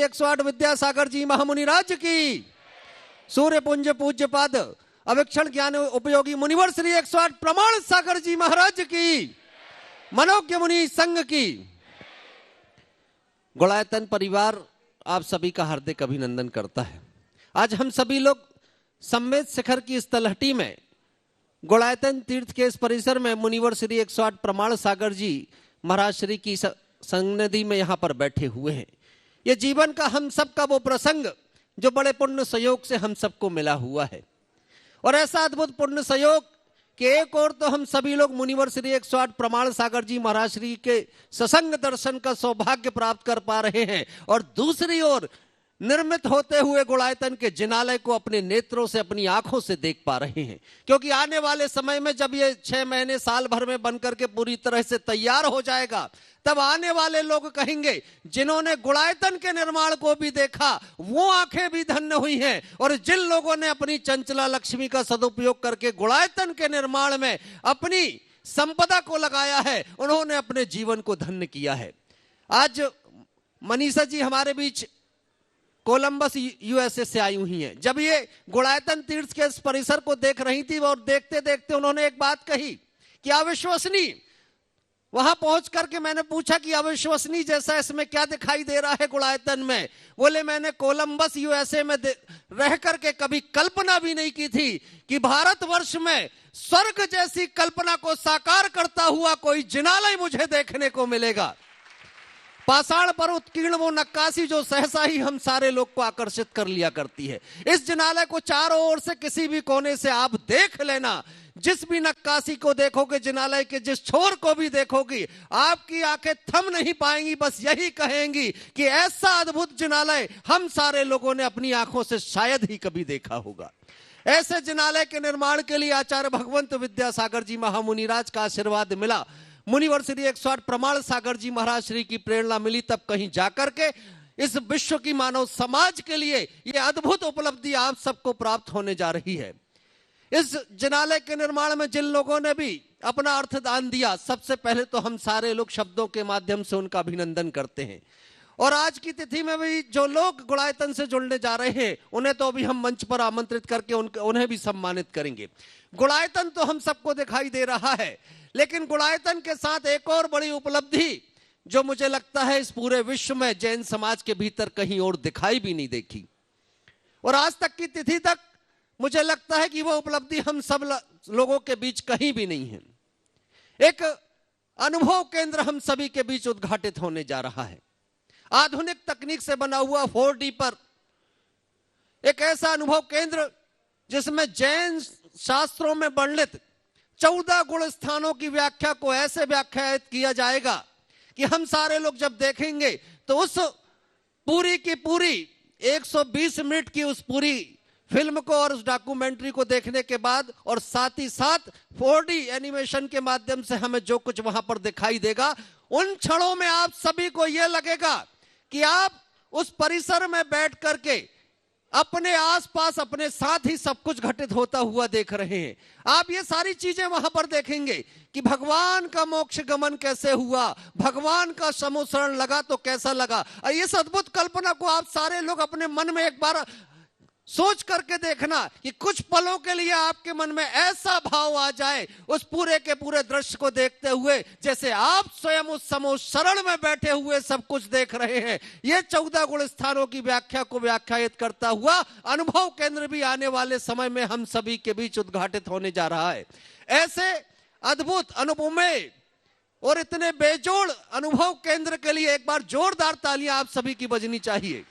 108 विद्यासागर जी महामुनि राज्य की। सूर्य पुंज पूज्य पाद अवेक्षण ज्ञान उपयोगी मुनिवर श्री 108 प्रमाण सागर जी महाराज की। मनोज्ञ मुनि संघ की। गुणायतन परिवार आप सभी का हार्दिक अभिनंदन करता है। आज हम सभी लोग सम्मेद शिखर की इस तलहटी में गुणायतन तीर्थ के इस परिसर में मुनिवर श्री 108 प्रमाण सागर जी महाराज श्री की सन्निधि में यहाँ पर बैठे हुए हैं। ये जीवन का हम सबका वो प्रसंग जो बड़े पुण्य संयोग से हम सबको मिला हुआ है, और ऐसा अद्भुत पुण्य संयोग कि एक और तो हम सभी लोग मुनिवर श्री 108 प्रमाण सागर जी महाराज श्री के सत्संग दर्शन का सौभाग्य प्राप्त कर पा रहे हैं, और दूसरी ओर निर्मित होते हुए गुणायतन के जिनालय को अपने नेत्रों से, अपनी आंखों से देख पा रहे हैं। क्योंकि आने वाले समय में जब ये 6 महीने साल भर में बनकर के पूरी तरह से तैयार हो जाएगा, तब आने वाले लोग कहेंगे जिन्होंने गुणायतन के निर्माण को भी देखा वो आंखें भी धन्य हुई हैं, और जिन लोगों ने अपनी चंचला लक्ष्मी का सदुपयोग करके गुणायतन के निर्माण में अपनी संपदा को लगाया है, उन्होंने अपने जीवन को धन्य किया है। आज मनीषा जी हमारे बीच कोलंबस यूएसए से आई हुई हैं। जब ये गुणायतन तीर्थ के इस परिसर को देख रही थी और देखते देखते उन्होंने एक बात कही कि अविश्वसनीय। वहां पहुंच करके मैंने पूछा कि अविश्वसनीय जैसा इसमें क्या दिखाई दे रहा है गुणायतन में? बोले मैंने कोलंबस यूएसए में रह करके कभी कल्पना भी नहीं की थी कि भारतवर्ष में स्वर्ग जैसी कल्पना को साकार करता हुआ कोई जिनालय मुझे देखने को मिलेगा। पाषाण पर उत्कीर्ण वो नक्काशी जो सहसा ही हम सारे लोग को आकर्षित कर लिया करती है। इस जिनालय को चारों ओर से किसी भी कोने से आप देख लेना, जिस भी नक्काशी को देखोगे, जिनालय के जिस छोर को भी देखोगी, आपकी आंखें थम नहीं पाएंगी, बस यही कहेंगी कि ऐसा अद्भुत जिनालय हम सारे लोगों ने अपनी आंखों से शायद ही कभी देखा होगा। ऐसे जिनालय के निर्माण के लिए आचार्य भगवंत विद्यासागर जी महामुनिराज का आशीर्वाद मिला। मुनिवर श्री 108 प्रमाण सागर जी महाराज श्री की प्रेरणा मिली, तब कहीं जाकर के इस विश्व की मानव समाज के लिए यह अद्भुत उपलब्धि आप सबको प्राप्त होने जा रही है। इस जिनालय के निर्माण में जिन लोगों ने भी अपना अर्थ दान दिया, सबसे पहले तो हम सारे लोग शब्दों के माध्यम से उनका अभिनंदन करते हैं। और आज की तिथि में भी जो लोग गुणायतन से जुड़ने जा रहे हैं, उन्हें तो अभी हम मंच पर आमंत्रित करके उन्हें भी सम्मानित करेंगे। गुणायतन तो हम सबको दिखाई दे रहा है, लेकिन गुणायतन के साथ एक और बड़ी उपलब्धि जो मुझे लगता है इस पूरे विश्व में जैन समाज के भीतर कहीं और दिखाई भी नहीं देखी, और आज तक की तिथि तक मुझे लगता है कि वो उपलब्धि हम सब लोगों के बीच कहीं भी नहीं है। एक अनुभव केंद्र हम सभी के बीच उद्घाटित होने जा रहा है। आधुनिक तकनीक से बना हुआ 4D पर एक ऐसा अनुभव केंद्र जिसमें जैन शास्त्रों में वर्णित 14 गुण स्थानों की व्याख्या को ऐसे व्याख्यायित किया जाएगा कि हम सारे लोग जब देखेंगे तो उस पूरी की पूरी 120 मिनट की उस पूरी फिल्म को और उस डॉक्यूमेंट्री को देखने के बाद, और साथ ही साथ 4D एनिमेशन के माध्यम से हमें जो कुछ वहां पर दिखाई देगा, उन क्षणों में आप सभी को यह लगेगा कि आप उस परिसर में बैठ करके अपने आसपास अपने साथ ही सब कुछ घटित होता हुआ देख रहे हैं। आप ये सारी चीजें वहां पर देखेंगे कि भगवान का मोक्ष गमन कैसे हुआ, भगवान का समोसरण लगा तो कैसा लगा। इस अद्भुत कल्पना को आप सारे लोग अपने मन में एक बार सोच करके देखना कि कुछ पलों के लिए आपके मन में ऐसा भाव आ जाए उस पूरे के पूरे दृश्य को देखते हुए, जैसे आप स्वयं उस समोसरण में बैठे हुए सब कुछ देख रहे हैं। ये 14 गुण स्थानों की व्याख्या को व्याख्यायित करता हुआ अनुभव केंद्र भी आने वाले समय में हम सभी के बीच उद्घाटित होने जा रहा है। ऐसे अद्भुत अनुपमेय और इतने बेजोड़ अनुभव केंद्र के लिए एक बार जोरदार तालियां आप सभी की बजनी चाहिए।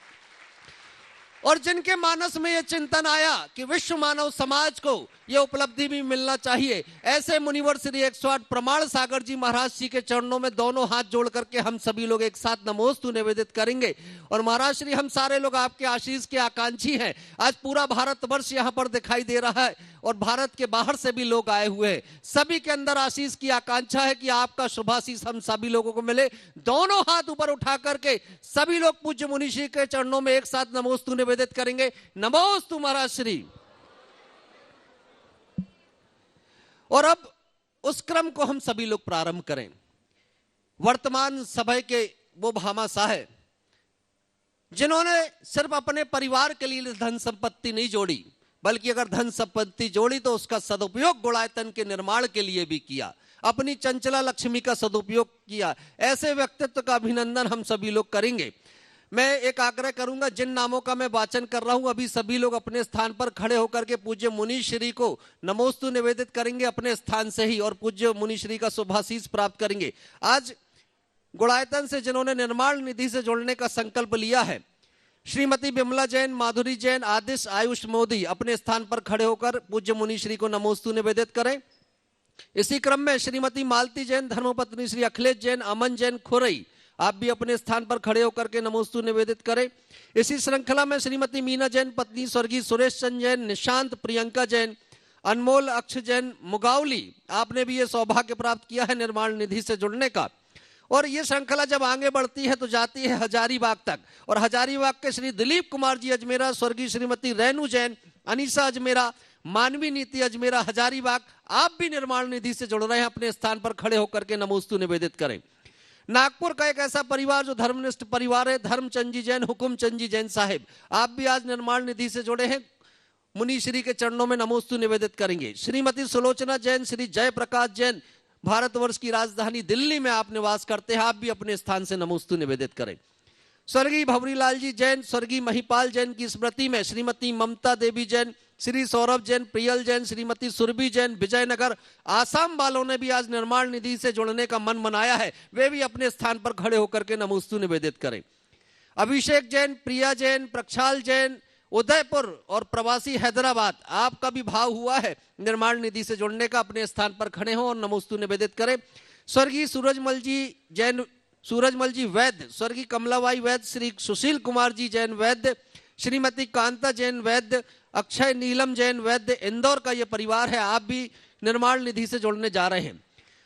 और जिनके मानस में यह चिंतन आया कि विश्व मानव समाज को यह उपलब्धि भी मिलना चाहिए, ऐसे मुनिवर श्री 108 प्रमाण सागर जी महाराज जी के चरणों में दोनों हाथ जोड़ करके हम सभी लोग एक साथ नमोस्तु निवेदित करेंगे। और महाराज श्री, हम सारे लोग आपके आशीष के आकांक्षी हैं। आज पूरा भारतवर्ष यहाँ पर दिखाई दे रहा है और भारत के बाहर से भी लोग आए हुए हैं। सभी के अंदर आशीष की आकांक्षा है कि आपका शुभाशीष हम सभी लोगों को मिले। दोनों हाथ ऊपर उठा करके सभी लोग पूज्य मुनिषी के चरणों में एक साथ नमोस्तु निवेदित करेंगे। नमोस्तु महाराज श्री। और अब उस क्रम को हम सभी लोग प्रारंभ करें। वर्तमान सभा के वो भामाशाह है जिन्होंने सिर्फ अपने परिवार के लिए धन संपत्ति नहीं जोड़ी, बल्कि अगर धन संपत्ति जोड़ी तो उसका सदुपयोग गुणायतन के निर्माण के लिए भी किया, अपनी चंचला लक्ष्मी का सदुपयोग किया। ऐसे व्यक्तित्व का अभिनंदन हम सभी लोग करेंगे। मैं एक आग्रह करूंगा, जिन नामों का मैं वाचन कर रहा हूं, अभी सभी लोग अपने स्थान पर खड़े होकर के पूज्य मुनि श्री को नमोस्तु निवेदित करेंगे अपने स्थान से ही, और पूज्य मुनि श्री का शुभाशीष प्राप्त करेंगे। आज गुणायतन से जिन्होंने निर्माण निधि से जुड़ने का संकल्प लिया है, श्रीमती बिमला जैन, माधुरी जैन, आदिश, आयुष मोदी, अपने स्थान पर खड़े होकर पूज्य मुनि श्री को नमोस्तु निवेदित करें। इसी क्रम में श्रीमती मालती जैन, धर्मपत्नी श्री अखिलेश जैन, अमन जैन, खुरई, आप भी अपने स्थान पर खड़े होकर के नमोस्तु निवेदित करें। इसी श्रृंखला में श्रीमती मीना जैन, पत्नी स्वर्गीय सुरेश चंद जैन, निशांत, प्रियंका जैन, अनमोल अक्ष जैन, मुगावली, आपने भी ये सौभाग्य प्राप्त किया है निर्माण निधि से जुड़ने का। और ये श्रृंखला जब आगे बढ़ती है तो जाती है हजारीबाग तक, और हजारीबाग के श्री दिलीप कुमार जी अजमेरा, स्वर्गीय श्रीमती रेणु जैन, अनीसा अजमेरा, मानवी नीति अजमेरा, हजारीबाग, आप भी निर्माण निधि से जुड़ रहे हैं, अपने स्थान पर खड़े होकर के नमोस्तु निवेदित करें। नागपुर का एक ऐसा परिवार जो धर्मनिष्ठ परिवार है, धर्मचंद जी जैन, हुकुमचंद जी जैन साहिब, आप भी आज निर्माण निधि से जुड़े हैं, मुनि श्री के चरणों में नमोस्तु निवेदित करेंगे। श्रीमती सुलोचना जैन, श्री जयप्रकाश जैन, भारतवर्ष की राजधानी दिल्ली में आप निवास करते हैं, आप भी अपने स्थान से नमोस्तु निवेदित करें। स्वर्गीय भवरीलाल जी जैन, स्वर्गीय महिपाल जैन की स्मृति में श्रीमती ममता देवी जैन, श्री सौरभ जैन, प्रियल जैन, श्रीमती सुरभि जैन, विजयनगर, आसाम वालों ने भी आज निर्माण निधि से जुड़ने का मन मनाया है, वे भी अपने स्थान पर खड़े होकर के नमोस्तु निवेदित करें। अभिषेक जैन, प्रिया जैन, प्रक्षाल जैन, उदयपुर और प्रवासी हैदराबाद, आपका भी भाव हुआ है निर्माण निधि से जुड़ने का, अपने स्थान पर खड़े हो और नमोस्तु निवेदित करें। स्वर्गीय सूरजमल जी जैन, सूरजमल जी वैद्य, स्वर्गीय कमलाबाई वैद्य, श्री सुशील कुमार जी जैन वैद्य, श्रीमती कांता जैन वैद्य, अक्षय नीलम जैन वैद्य, इंदौर का ये परिवार है, आप भी निर्माण निधि से जुड़ने जा रहे हैं।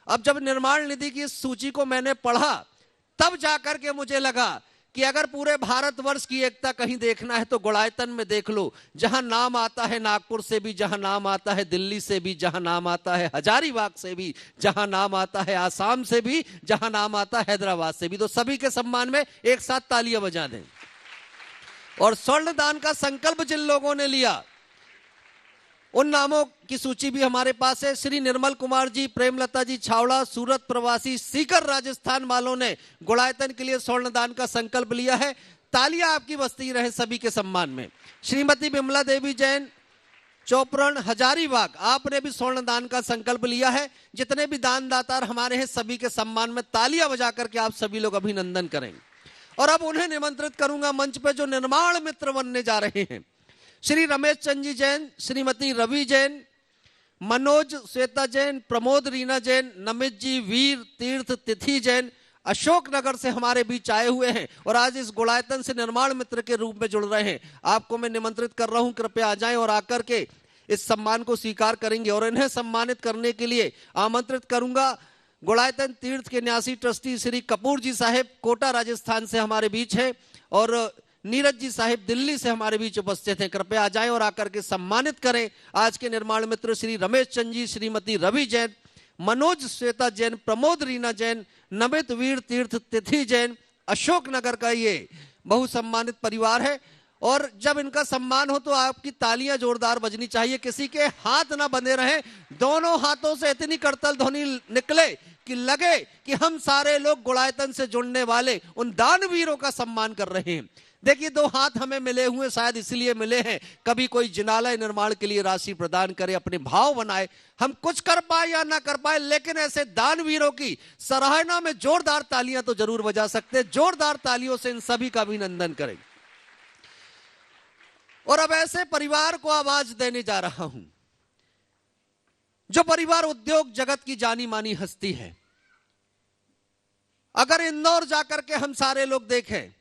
अब जब निर्माण निधि की सूची को मैंने पढ़ा, तब जाकर के मुझे लगा कि अगर पूरे भारतवर्ष की एकता कहीं देखना है तो गुणायतन में देख लो, जहां नाम आता है नागपुर से भी, जहां नाम आता है दिल्ली से भी, जहां नाम आता है हजारीबाग से भी, जहां नाम आता है आसाम से भी, जहां नाम आता है हैदराबाद से भी। तो सभी के सम्मान में एक साथ तालियां बजा दें। और स्वर्ण दान का संकल्प जिन लोगों ने लिया, उन नामों की सूची भी हमारे पास है। श्री निर्मल कुमार जी, प्रेमलता जी छावड़ा, सूरत प्रवासी, सीकर राजस्थान वालों ने गुणायतन के लिए स्वर्ण दान का संकल्प लिया है। तालियां आपकी बजती रहे सभी के सम्मान में। श्रीमती बिमला देवी जैन, चोपरण, हजारीबाग, आपने भी स्वर्ण दान का संकल्प लिया है। जितने भी दानदाता हमारे हैं, सभी के सम्मान में तालियां बजा करके आप सभी लोग अभिनंदन करें। और अब उन्हें निमंत्रित करूंगा मंच पे जो निर्माण मित्र बनने जा रहे हैं। श्री रमेश चंद जी जैन, श्रीमती रवि जैन, मनोज श्वेता जैन, प्रमोद रीना जैन, नमित जी, वीर तीर्थ तिथि जैन, अशोकनगर से हमारे बीच आए हुए हैं और आज इस गुणायतन से निर्माण मित्र के रूप में जुड़ रहे हैं। आपको मैं निमंत्रित कर रहा हूं, कृपया आ जाएं और आकर के इस सम्मान को स्वीकार करेंगे। और इन्हें सम्मानित करने के लिए आमंत्रित करूंगा गुणायतन तीर्थ के न्यासी ट्रस्टी श्री कपूर जी साहेब, कोटा राजस्थान से हमारे बीच है, और नीरज जी साहिब दिल्ली से हमारे बीच उपस्थित हैं। कृपया आ जाएं और आकर के सम्मानित करें आज के निर्माण मित्र श्री रमेश चंद जी, श्रीमती रवि जैन, मनोज श्वेता जैन, प्रमोद रीना जैन, नमित वीर तीर्थ तिथि जैन। अशोकनगर का ये बहुसम्मानित परिवार है और जब इनका सम्मान हो तो आपकी तालियां जोरदार बजनी चाहिए। किसी के हाथ ना बंधे रहे, दोनों हाथों से इतनी करतल ध्वनि निकले कि लगे कि हम सारे लोग गुणायतन से जुड़ने वाले उन दानवीरों का सम्मान कर रहे हैं। देखिए, दो हाथ हमें मिले हुए शायद इसलिए मिले हैं, कभी कोई जिनालय निर्माण के लिए राशि प्रदान करे, अपने भाव बनाए। हम कुछ कर पाए या ना कर पाए, लेकिन ऐसे दानवीरों की सराहना में जोरदार तालियां तो जरूर बजा सकते हैं। जोरदार तालियों से इन सभी का अभिनंदन करें। और अब ऐसे परिवार को आवाज देने जा रहा हूं जो परिवार उद्योग जगत की जानी मानी हस्ती है। अगर इंदौर जाकर के हम सारे लोग देखें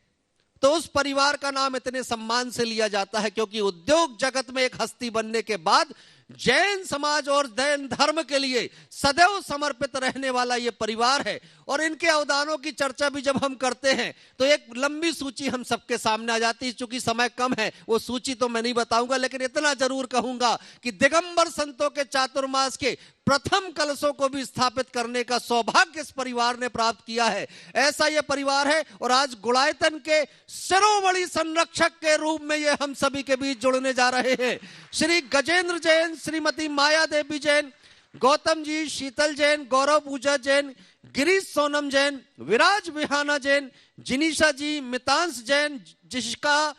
तो उस परिवार का नाम इतने सम्मान से लिया जाता है क्योंकि उद्योग जगत में एक हस्ती बनने के बाद जैन समाज और जैन धर्म के लिए सदैव समर्पित रहने वाला ये परिवार है। और इनके अवदानों की चर्चा भी जब हम करते हैं तो एक लंबी सूची हम सबके सामने आ जाती है। चूंकि समय कम है वो सूची तो मैं नहीं बताऊंगा, लेकिन इतना जरूर कहूंगा कि दिगंबर संतों के चातुर्मास के प्रथम कलशों को भी स्थापित करने का सौभाग्य इस परिवार ने प्राप्त किया है। ऐसा यह परिवार है और आज गुड़ायतन के शिरोमणि संरक्षक के रूप में ये हम सभी के बीच जुड़ने जा रहे हैं। श्री गजेंद्र जैन, श्रीमती माया देवी जैन, गौतम जी, शीतल जैन, गौरव पूजा जैन, गिरीश सोनम जैन, विराज विहाना जैन, जिनीशा जी, मितांश जैन, जिशिका,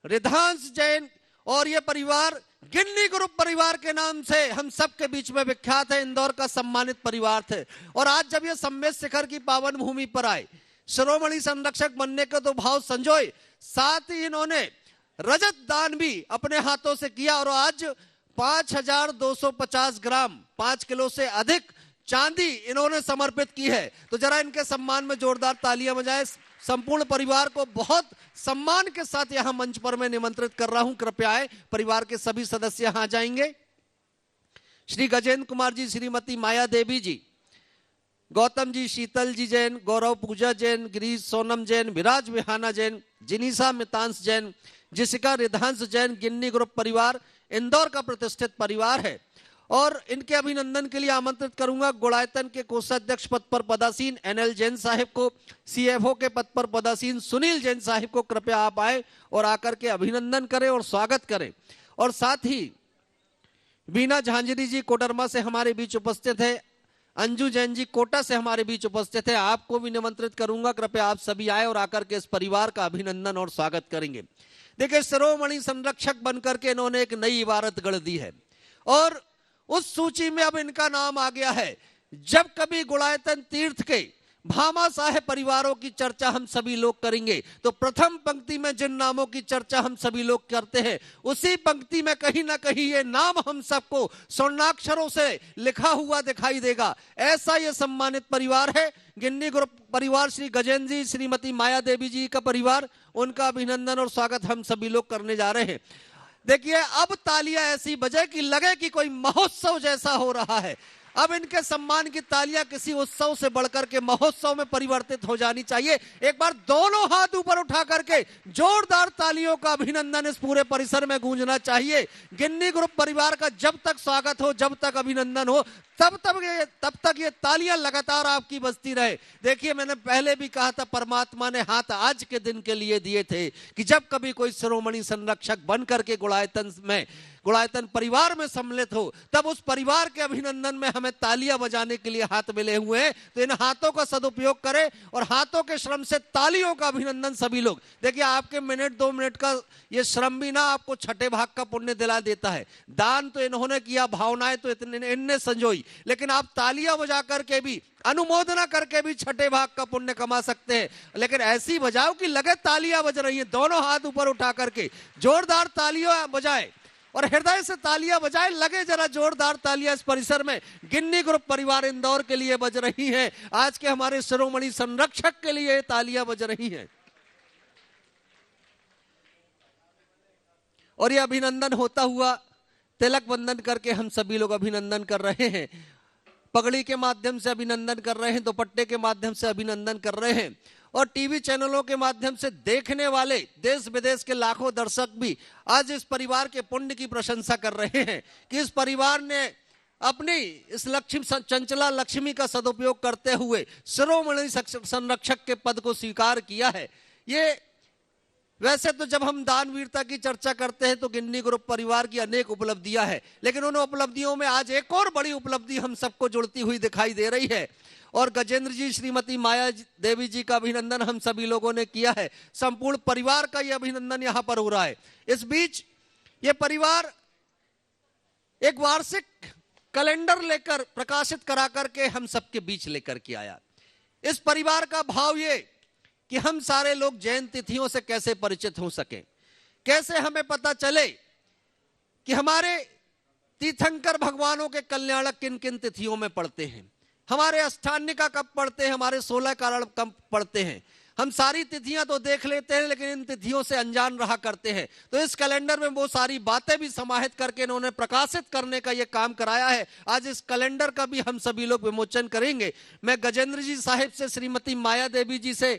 रिधांश जैन और ये परिवार गिन्नी ग्रुप परिवार के नाम से हम सब के बीच में विख्यात है। इंदौर का सम्मानित परिवार थे और आज जब ये सम्मेद शिखर की पावन भूमि पर आए, शिरोमणि संरक्षक बनने का तो भाव संजोए, साथ ही इन्होंने रजत दान भी अपने हाथों से किया और आज 5250 ग्राम 5 किलो से अधिक चांदी इन्होंने समर्पित की है। तो जरा इनके सम्मान में जोरदार तालियां बजाएं। संपूर्ण परिवार को बहुत सम्मान के साथ यहां मंच पर मैं निमंत्रित कर रहा हूं, कृपया आए। परिवार के सभी सदस्य यहां जाएंगे। श्री गजेंद्र कुमार जी, श्रीमती माया देवी जी, गौतम जी, शीतल जी जैन, गौरव पूजा जैन, गिरीश सोनम जैन, विराज विहाना जैन, जिनीसा मितांश जैन, जिसिका रिधांश जैन, गिन्नी ग्रुप परिवार इंदौर का प्रतिष्ठित परिवार है। और इनके अभिनंदन के लिए आमंत्रित करूंगा गुड़ायतन के कोषाध्यक्ष पद पर पदासीन एनएल जैन साहिब को, सीएफओ के पद पर पदासीन सुनील जैन साहिब को। कृपया आप आए और आकर के अभिनंदन करें और स्वागत करें। और साथ ही बीना झांझरी जी कोडरमा से हमारे बीच उपस्थित है, अंजू जैन जी कोटा से हमारे बीच उपस्थित है। आपको भी निमंत्रित करूंगा, कृपया आप सभी आए और आकर के इस परिवार का अभिनंदन और स्वागत करेंगे। देखिए, शिरोमणि संरक्षक बनकर के इन्होंने एक नई इबारत गढ़ दी है और उस सूची में अब इनका नाम आ गया है। जब कभी गुड़ायतन तीर्थ के भामाशाह परिवारों की चर्चा हम सभी लोग करेंगे तो प्रथम पंक्ति में जिन नामों की चर्चा हम सभी लोग करते हैं उसी पंक्ति में कहीं ना कहीं ये नाम हम सबको स्वर्णाक्षरों से लिखा हुआ दिखाई देगा। ऐसा ये सम्मानित परिवार है गिन्नी ग्रुप परिवार। श्री गजेंद्र जी, श्रीमती माया देवी जी का परिवार, उनका अभिनंदन और स्वागत हम सभी लोग करने जा रहे हैं। देखिए, अब तालियां ऐसी बजे कि लगे कि कोई महोत्सव जैसा हो रहा है। अब इनके सम्मान की तालियां किसी उत्सव से बढ़कर के महोत्सव में परिवर्तित हो जानी चाहिए। एक बार दोनों हाथ ऊपर उठा करके जोरदार तालियों का अभिनंदन इस पूरे परिसर में गूंजना चाहिए। गिन्नी ग्रुप परिवार का जब तक स्वागत हो, जब तक अभिनंदन हो, तब तक ये तालियां लगातार आपकी बजती रहे। देखिए, मैंने पहले भी कहा था, परमात्मा ने हाथ आज के दिन के लिए दिए थे कि जब कभी कोई शिरोमणि संरक्षक बन करके गुड़ायतन परिवार में सम्मिलित हो, तब उस परिवार के अभिनंदन में हमें तालियां बजाने के लिए हाथ मिले हुए हैं। तो इन हाथों का सदुपयोग करें और हाथों के श्रम से तालियों का अभिनंदन सभी लोग। देखिए, आपके मिनट 2 मिनट का ये श्रम भी ना आपको छठे भाग का पुण्य दिला देता है। दान तो इन्होंने किया, भावनाएं तो इनने संजोई, लेकिन आप तालियां बजा करके भी, अनुमोदना करके भी छठे भाग का पुण्य कमा सकते हैं। लेकिन ऐसी बजाओ कि लगे तालियां बज रही हैं। दोनों हाथ ऊपर उठा करके जोरदार तालियां बजाए और हृदय से तालियां बजाए। लगे जरा जोरदार तालियां इस परिसर में गिन्नी ग्रुप परिवार इंदौर के लिए बज रही हैं। आज के हमारे शिरोमणि संरक्षक के लिए तालियां बज रही हैं। और यह अभिनंदन होता हुआ तिलक बंधन करके हम सभी लोग अभिनंदन कर रहे हैं। पगड़ी के माध्यम से अभिनंदन कर रहे हैं, दुपट्टे के माध्यम से अभिनंदन कर रहे हैं और टीवी चैनलों के माध्यम से देखने वाले देश विदेश के लाखों दर्शक भी आज इस परिवार के पुण्य की प्रशंसा कर रहे हैं कि इस परिवार ने अपनी इस चंचला लक्ष्मी का सदुपयोग करते हुए शिरोमणि संरक्षक के पद को स्वीकार किया है। ये वैसे तो जब हम दान वीरता की चर्चा करते हैं तो गिन्नी ग्रुप परिवार की अनेक उपलब्धियां हैं, लेकिन उन उपलब्धियों में आज एक और बड़ी उपलब्धि हम सबको जुड़ती हुई दिखाई दे रही है। और गजेंद्र जी, श्रीमती माया देवी जी का अभिनंदन हम सभी लोगों ने किया है। संपूर्ण परिवार का यह अभिनंदन यहां पर हो रहा है। इस बीच यह परिवार एक वार्षिक कैलेंडर लेकर प्रकाशित करा करके हम सबके बीच लेकर के आया। इस परिवार का भाव ये कि हम सारे लोग जैन तिथियों से कैसे परिचित हो सके, कैसे हमें पता चले कि हमारे तीर्थंकर भगवानों के कल्याणक किन किन तिथियों में पड़ते हैं, हमारे अष्टान्निका कब पड़ते हैं, हमारे 16 कारण कब पड़ते हैं, हम सारी तिथियां तो देख लेते हैं लेकिन इन तिथियों से अनजान रहा करते हैं। तो इस कैलेंडर में वो सारी बातें भी समाहित करके इन्होंने प्रकाशित करने का ये काम कराया है। आज इस कैलेंडर का भी हम सभी लोग विमोचन करेंगे। मैं गजेंद्र जी साहिब से श्रीमती माया देवी जी से,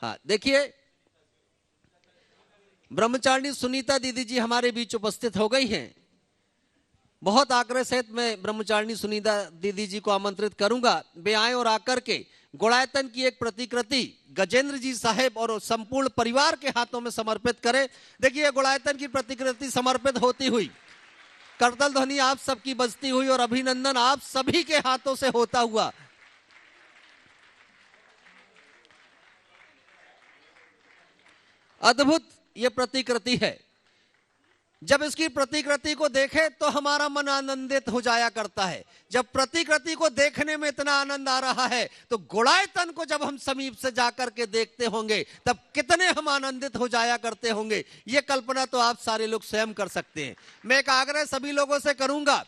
हाँ देखिए ब्रह्मचारिणी सुनीता दीदी जी हमारे बीच उपस्थित हो गई हैं। बहुत आग्रह सहित मैं ब्रह्मचारिणी सुनीता दीदी जी को आमंत्रित करूंगा, वे आए और आकर के गुणायतन की एक प्रतिकृति गजेंद्र जी साहेब और संपूर्ण परिवार के हाथों में समर्पित करें। देखिए गुणायतन की प्रतिकृति समर्पित होती हुई करतल ध्वनि आप सबकी बजती हुई और अभिनंदन आप सभी के हाथों से होता हुआ अद्भुत ये प्रतिकृति है। जब इसकी प्रतिकृति को देखें तो हमारा मन आनंदित हो जाया करता है। जब प्रतिकृति को देखने में इतना आनंद आ रहा है तो गुणायतन को जब हम समीप से जाकर के देखते होंगे तब कितने हम आनंदित हो जाया करते होंगे, ये कल्पना तो आप सारे लोग स्वयं कर सकते हैं। मैं एक आग्रह सभी लोगों से करूंगा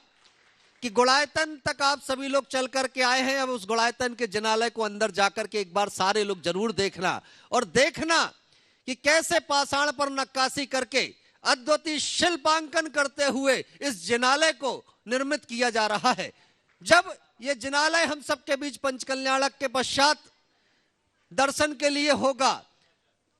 कि गुणायतन तक आप सभी लोग चल करके आए हैं, अब उस गुणायतन के जिनालय को अंदर जाकर के एक बार सारे लोग जरूर देखना और देखना कि कैसे पाषाण पर नक्काशी करके अद्वितीय शिल्पांकन करते हुए इस जिनालय को निर्मित किया जा रहा है। जब ये जिनालय हम सबके बीच पंचकल्याणक के पश्चात दर्शन के लिए होगा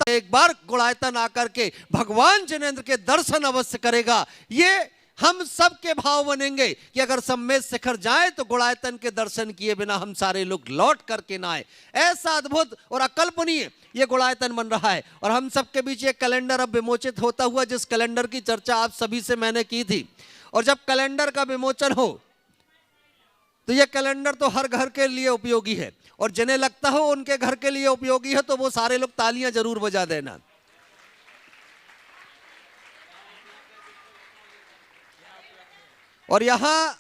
तो एक बार गुणायतन आकर के भगवान जिनेंद्र के दर्शन अवश्य करेगा। ये हम सब के भाव बनेंगे कि अगर सम्मेद शिखर जाए तो गुणायतन के दर्शन किए बिना हम सारे लोग लौट करके ना आए। ऐसा अद्भुत और अकल्पनीय ये गुणायतन बन रहा है और हम सबके बीच ये कैलेंडर अब विमोचित होता हुआ, जिस कैलेंडर की चर्चा आप सभी से मैंने की थी, और जब कैलेंडर का विमोचन हो तो ये कैलेंडर तो हर घर के लिए उपयोगी है और जिन्हें लगता हो उनके घर के लिए उपयोगी है तो वो सारे लोग तालियां जरूर बजा देना। और यहां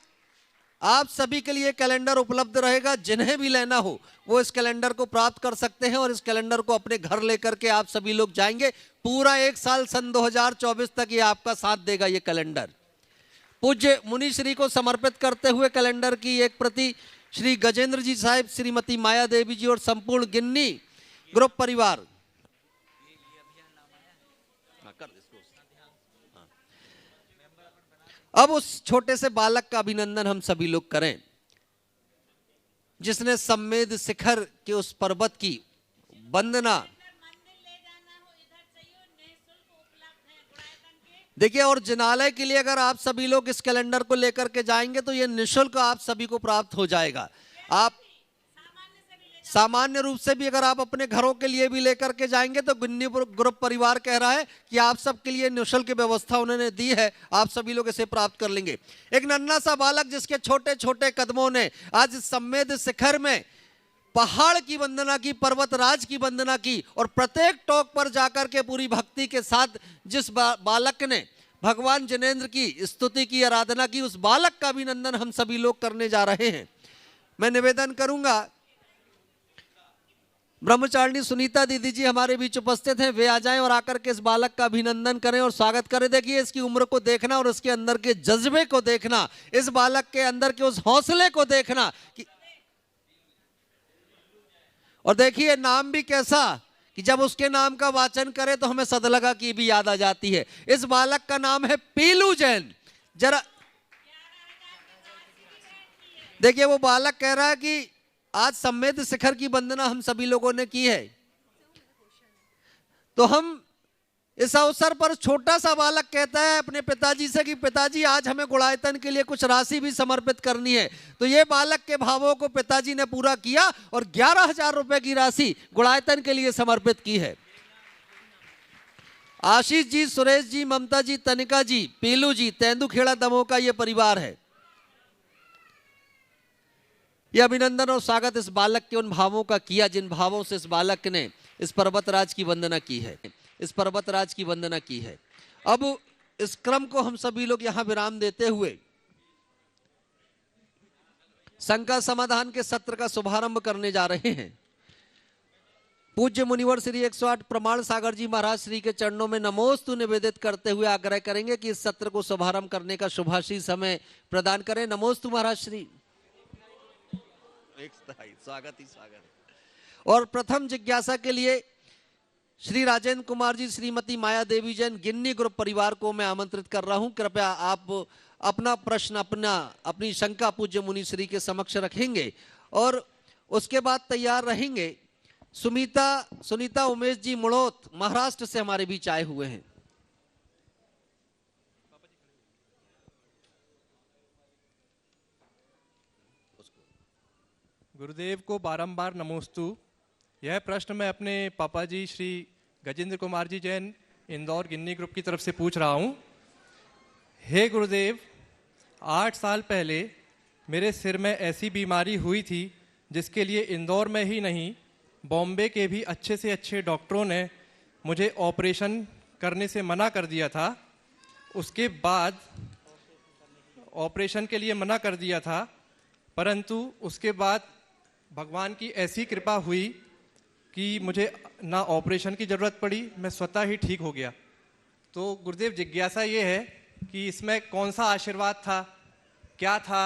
आप सभी के लिए कैलेंडर उपलब्ध रहेगा, जिन्हें भी लेना हो वो इस कैलेंडर को प्राप्त कर सकते हैं और इस कैलेंडर को अपने घर लेकर के आप सभी लोग जाएंगे। पूरा एक साल सन 2024 तक ये आपका साथ देगा। ये कैलेंडर पूज्य मुनि श्री को समर्पित करते हुए कैलेंडर की एक प्रति श्री गजेंद्र जी साहिब, श्रीमती माया देवी जी और संपूर्ण गिन्नी ग्रुप परिवार, अब उस छोटे से बालक का अभिनंदन हम सभी लोग करें जिसने सम्मेद शिखर के उस पर्वत की वंदना। देखिए और जिनालय के लिए अगर आप सभी लोग इस कैलेंडर को लेकर के जाएंगे तो ये निःशुल्क आप सभी को प्राप्त हो जाएगा। आप सामान्य रूप से भी अगर आप अपने घरों के लिए भी लेकर के जाएंगे तो गिन्नी ग्रुप परिवार कह रहा है कि आप सबके लिए निःशुल्क व्यवस्था उन्होंने दी है, आप सभी लोग इसे प्राप्त कर लेंगे। एक नन्हा सा बालक जिसके छोटे छोटे कदमों ने आज सम्मेद शिखर में पहाड़ की वंदना की, पर्वतराज की वंदना की और प्रत्येक टॉक पर जाकर के पूरी भक्ति के साथ जिस बालक ने भगवान जिनेंद्र की स्तुति की, आराधना की, उस बालक का अभिनंदन हम सभी लोग करने जा रहे हैं। मैं निवेदन करूंगा ब्रह्मचारिणी सुनीता दीदी जी हमारे बीच उपस्थित हैं, वे आ जाएं और आकर के इस बालक का अभिनंदन करें और स्वागत करें। देखिए इसकी उम्र को देखना और इसके अंदर के जज्बे को देखना, इस बालक के अंदर के उस हौसले को देखना कि, और देखिए नाम भी कैसा कि जब उसके नाम का वाचन करें तो हमें सदलगा की भी याद आ जाती है। इस बालक का नाम है पीलू जैन। जरा देखिए वो बालक कह रहा है कि आज सम्मेद शिखर की वंदना हम सभी लोगों ने की है, तो हम इस अवसर पर, छोटा सा बालक कहता है अपने पिताजी से कि पिताजी आज हमें गुणायतन के लिए कुछ राशि भी समर्पित करनी है। तो ये बालक के भावों को पिताजी ने पूरा किया और 11,000 रुपए की राशि गुणायतन के लिए समर्पित की है। आशीष जी, सुरेश जी, ममता जी, तनिका जी, पीलू जी, तेंदुखेड़ा दमोह का ये परिवार है। यह अभिनंदन और स्वागत इस बालक के उन भावों का किया जिन भावों से इस बालक ने इस पर्वतराज की वंदना की है, इस पर्वतराज की वंदना की है। अब इस क्रम को हम सभी लोग यहां विराम देते हुए शंका समाधान के सत्र का शुभारंभ करने जा रहे हैं। पूज्य मुनिवर श्री 108 प्रमाण सागर जी महाराज श्री के चरणों में नमोस्तु निवेदित करते हुए आग्रह करेंगे कि इस सत्र को शुभारंभ करने का शुभाशीष हमें प्रदान करें। नमोस्तु महाराज श्री। स्वागत ही स्वागत। और प्रथम जिज्ञासा के लिए श्री राजेंद्र कुमार जी, श्रीमती माया देवी जैन, गिन्नी ग्रुप परिवार को मैं आमंत्रित कर रहा हूं। कृपया आप अपना प्रश्न, अपनी शंका पूज्य मुनि श्री के समक्ष रखेंगे और उसके बाद तैयार रहेंगे। सुनीता उमेश जी मुड़ोत महाराष्ट्र से हमारे बीच आए हुए हैं। गुरुदेव को बारंबार नमोस्तु। यह प्रश्न मैं अपने पापा जी श्री गजेंद्र कुमार जी जैन, इंदौर गिन्नी ग्रुप की तरफ से पूछ रहा हूँ। हे गुरुदेव, 8 साल पहले मेरे सिर में ऐसी बीमारी हुई थी जिसके लिए इंदौर में ही नहीं, बॉम्बे के भी अच्छे से अच्छे डॉक्टरों ने मुझे ऑपरेशन करने से मना कर दिया था। उसके बाद ऑपरेशन के लिए मना कर दिया था, परंतु उसके बाद भगवान की ऐसी कृपा हुई कि मुझे ना ऑपरेशन की ज़रूरत पड़ी, मैं स्वतः ही ठीक हो गया। तो गुरुदेव, जिज्ञासा ये है कि इसमें कौन सा आशीर्वाद था, क्या था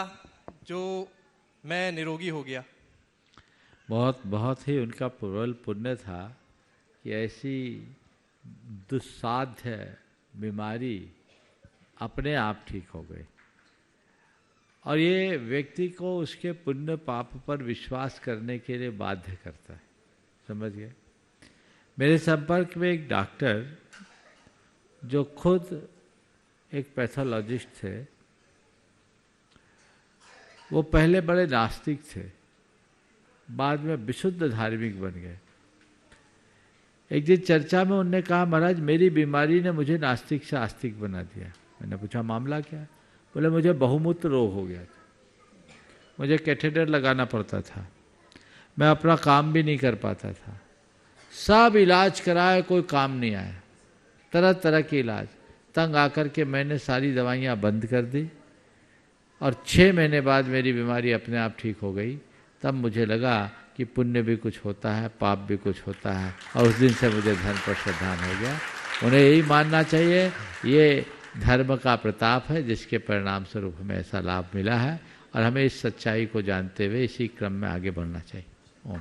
जो मैं निरोगी हो गया? बहुत बहुत ही उनका प्रबल पुण्य था कि ऐसी दुस्साध्य बीमारी अपने आप ठीक हो गई। और ये व्यक्ति को उसके पुण्य पाप पर विश्वास करने के लिए बाध्य करता है। समझ गए? मेरे संपर्क में एक डॉक्टर जो खुद एक पैथोलॉजिस्ट थे, वो पहले बड़े नास्तिक थे, बाद में विशुद्ध धार्मिक बन गए। एक दिन चर्चा में उन्होंने कहा, महाराज मेरी बीमारी ने मुझे नास्तिक से आस्तिक बना दिया। मैंने पूछा मामला क्या? बोले मुझे बहुमूत्र रोग हो गया था, मुझे कैथेटर लगाना पड़ता था, मैं अपना काम भी नहीं कर पाता था, सब इलाज कराए कोई काम नहीं आया, तरह तरह के इलाज। तंग आकर के मैंने सारी दवाइयाँ बंद कर दी और 6 महीने बाद मेरी बीमारी अपने आप ठीक हो गई। तब मुझे लगा कि पुण्य भी कुछ होता है, पाप भी कुछ होता है, और उस दिन से मुझे धर्म पर श्रद्धान हो गया। उन्हें यही मानना चाहिए ये धर्म का प्रताप है जिसके परिणाम स्वरूप हमें ऐसा लाभ मिला है, और हमें इस सच्चाई को जानते हुए इसी क्रम में आगे बढ़ना चाहिए। ओम।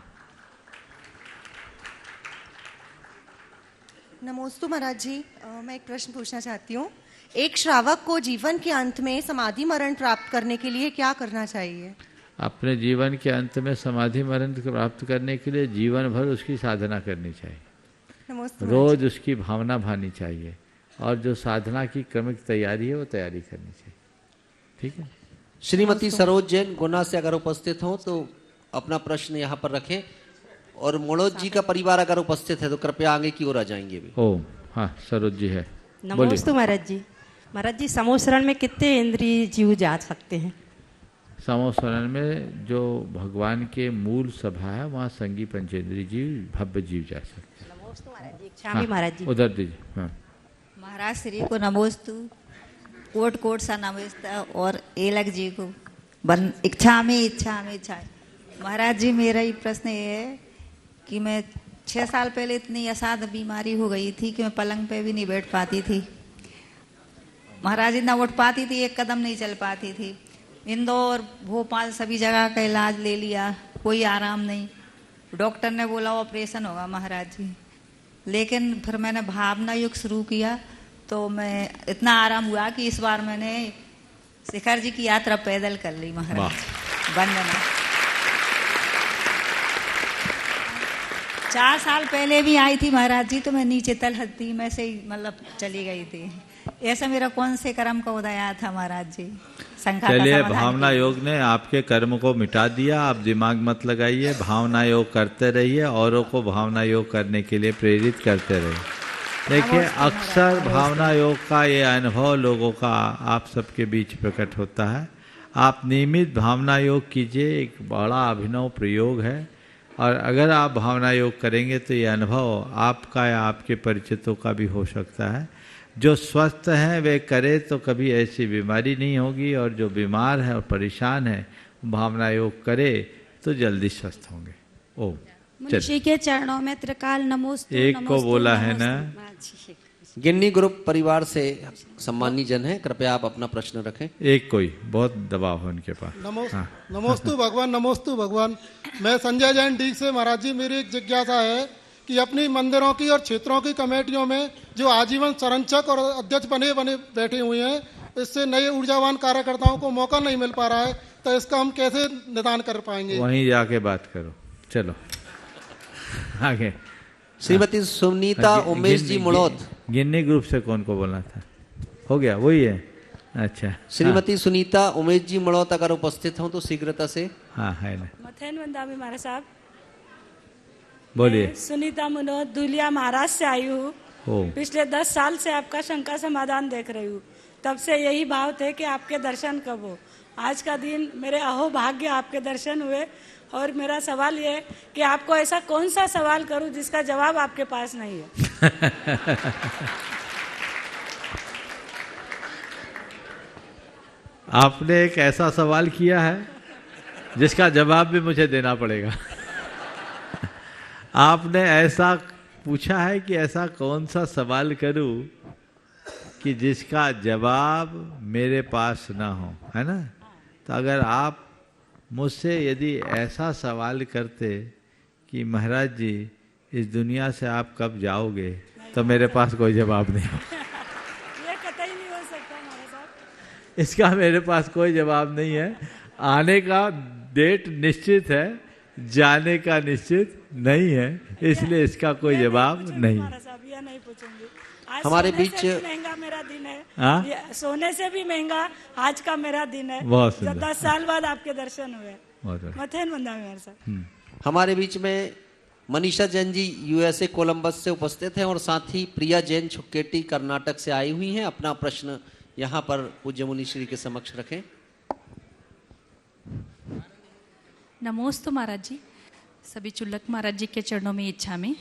नमोस्तु महाराज जी, मैं एक प्रश्न पूछना चाहती हूँ। एक श्रावक को जीवन के अंत में समाधि मरण प्राप्त करने के लिए क्या करना चाहिए? अपने जीवन के अंत में समाधि मरण प्राप्त करने के लिए जीवन भर उसकी साधना करनी चाहिए, रोज उसकी भावना भानी चाहिए, और जो साधना की क्रमिक तैयारी है वो तैयारी करनी चाहिए। ठीक है? श्रीमती सरोज जैन गुना से अगर उपस्थित हो तो अपना प्रश्न यहाँ पर रखें, और मोड़ोज जी का परिवार अगर उपस्थित है तो कृपया आगे की ओर आ जाएंगे भी। ओम। हाँ, सरोज जी है। नमस्ते महाराज जी। महाराज जी, समोसरण में कितने इंद्रिय जीव जा सकते हैं? समोसरण में जो भगवान के मूल सभा है वहाँ संगी पंचेंद्रीय जीव, भव्य जीव जा सकते हैं। नमोस्तु महाराज जी। क्षामी महाराज जी। उधर दीजिए। हाँ। महाराज श्री को नमोस्तु, कोट कोट सा नमस्ता, और एलक जी को इच्छा में। महाराज जी, मेरा ही प्रश्न ये है कि मैं 6 साल पहले इतनी असाध्य बीमारी हो गई थी कि मैं पलंग पे भी नहीं बैठ पाती थी। महाराज जी, ना उठ पाती थी, एक कदम नहीं चल पाती थी। इंदौर, भोपाल, सभी जगह का इलाज ले लिया, कोई आराम नहीं। डॉक्टर ने बोला ऑपरेशन होगा महाराज जी, लेकिन फिर मैंने भावना योग शुरू किया तो मैं इतना आराम हुआ कि इस बार मैंने शिखर जी की यात्रा पैदल कर ली महाराज। वंदना। 4 साल पहले भी आई थी महाराज जी, तो मैं नीचे तलहती में से ही मतलब चली गई थी। ऐसा मेरा कौन से कर्म का उदय आया था महाराज जी? चलिए, भावना योग ने आपके कर्म को मिटा दिया। आप दिमाग मत लगाइए, भावना योग करते रहिए, औरों को भावना योग करने के लिए प्रेरित करते रहिए। देखिए, अक्सर भावना योग का ये अनुभव लोगों का आप सबके बीच प्रकट होता है। आप नियमित भावना योग कीजिए, एक बड़ा अभिनव प्रयोग है, और अगर आप भावना योग करेंगे तो ये अनुभव आपका या आपके परिचितों का भी हो सकता है। जो स्वस्थ हैं वे करे तो कभी ऐसी बीमारी नहीं होगी, और जो बीमार है और परेशान है भावना योग करे तो जल्दी स्वस्थ होंगे। ओम। मुंशी के चरणों में त्रिकाल नमोस्तु। एक को बोला है ना, गिन्नी ग्रुप परिवार से सम्मानी जन है, कृपया आप अपना प्रश्न रखें। एक कोई बहुत दबाव है उनके पास। नमोस्तु भगवान, नमोस्तु भगवान। मैं संजय जैन डी से। महाराज जी, मेरी एक जिज्ञासा है कि अपनी मंदिरों की और क्षेत्रों की कमेटियों में जो आजीवन संरक्षक और अध्यक्ष बने बैठे हुए हैं, इससे नए ऊर्जावान कार्यकर्ताओं को मौका नहीं मिल पा रहा है, तो इसका हम कैसे निदान कर पाएंगे? वहीं जाके बात करो। चलो आगे। श्रीमती सुनीता उमेश जी मुड़ौत। गिन्नी ग्रुप से कौन को बोलना था? हो गया, वही है। अच्छा, श्रीमती सुनीता उमेश जी मुड़ौत अगर उपस्थित हो तो शीघ्रता से। हाँ है ना, मथेन वंदामी महाराज साहब। बोलिए। मैं सुनीता मुनोद धुलिया महाराज से आई हूँ। पिछले 10 साल से आपका शंका समाधान देख रही हूँ। तब से यही भाव थे कि आपके दर्शन कब हो। आज का दिन मेरे अहो भाग्य आपके दर्शन हुए। और मेरा सवाल ये कि आपको ऐसा कौन सा सवाल करूं जिसका जवाब आपके पास नहीं है? आपने एक ऐसा सवाल किया है जिसका जवाब भी मुझे देना पड़ेगा। आपने ऐसा पूछा है कि ऐसा कौन सा सवाल करूं कि जिसका जवाब मेरे पास ना हो, है ना? तो अगर आप मुझसे यदि ऐसा सवाल करते कि महाराज जी इस दुनिया से आप कब जाओगे, तो मेरे पास कोई जवाब नहीं। ये कतई नहीं हो सकता महाराज साहब। इसका मेरे पास कोई जवाब नहीं है। आने का डेट निश्चित है, जाने का निश्चित नहीं है, इसलिए इसका कोई जवाब नहीं। महाराज साहब ये नहीं पूछूंगी। आज हमारे सोने बीच से भी महंगा मेरा दिन है। हाँ? सोने से भी महंगा आज का मेरा दिन है। बहुत जो सुंदर। 10 साल बाद आपके दर्शन हुए। बहुत बढ़िया। मथेन वंदामी महाराज साहब। हमारे बीच में मनीषा जैन जी यूएसए कोलंबस से उपस्थित हैं और साथ ही प्रिया जैन छुक्केटी कर्नाटक से आई हुई हैं। अपना प्रश्न यहाँ पर पूज्य मुनि श्री के समक्ष रखें। नमोस्तु महाराज जी। सभी चुल्लक महाराज जी के चरणों में इच्छा में।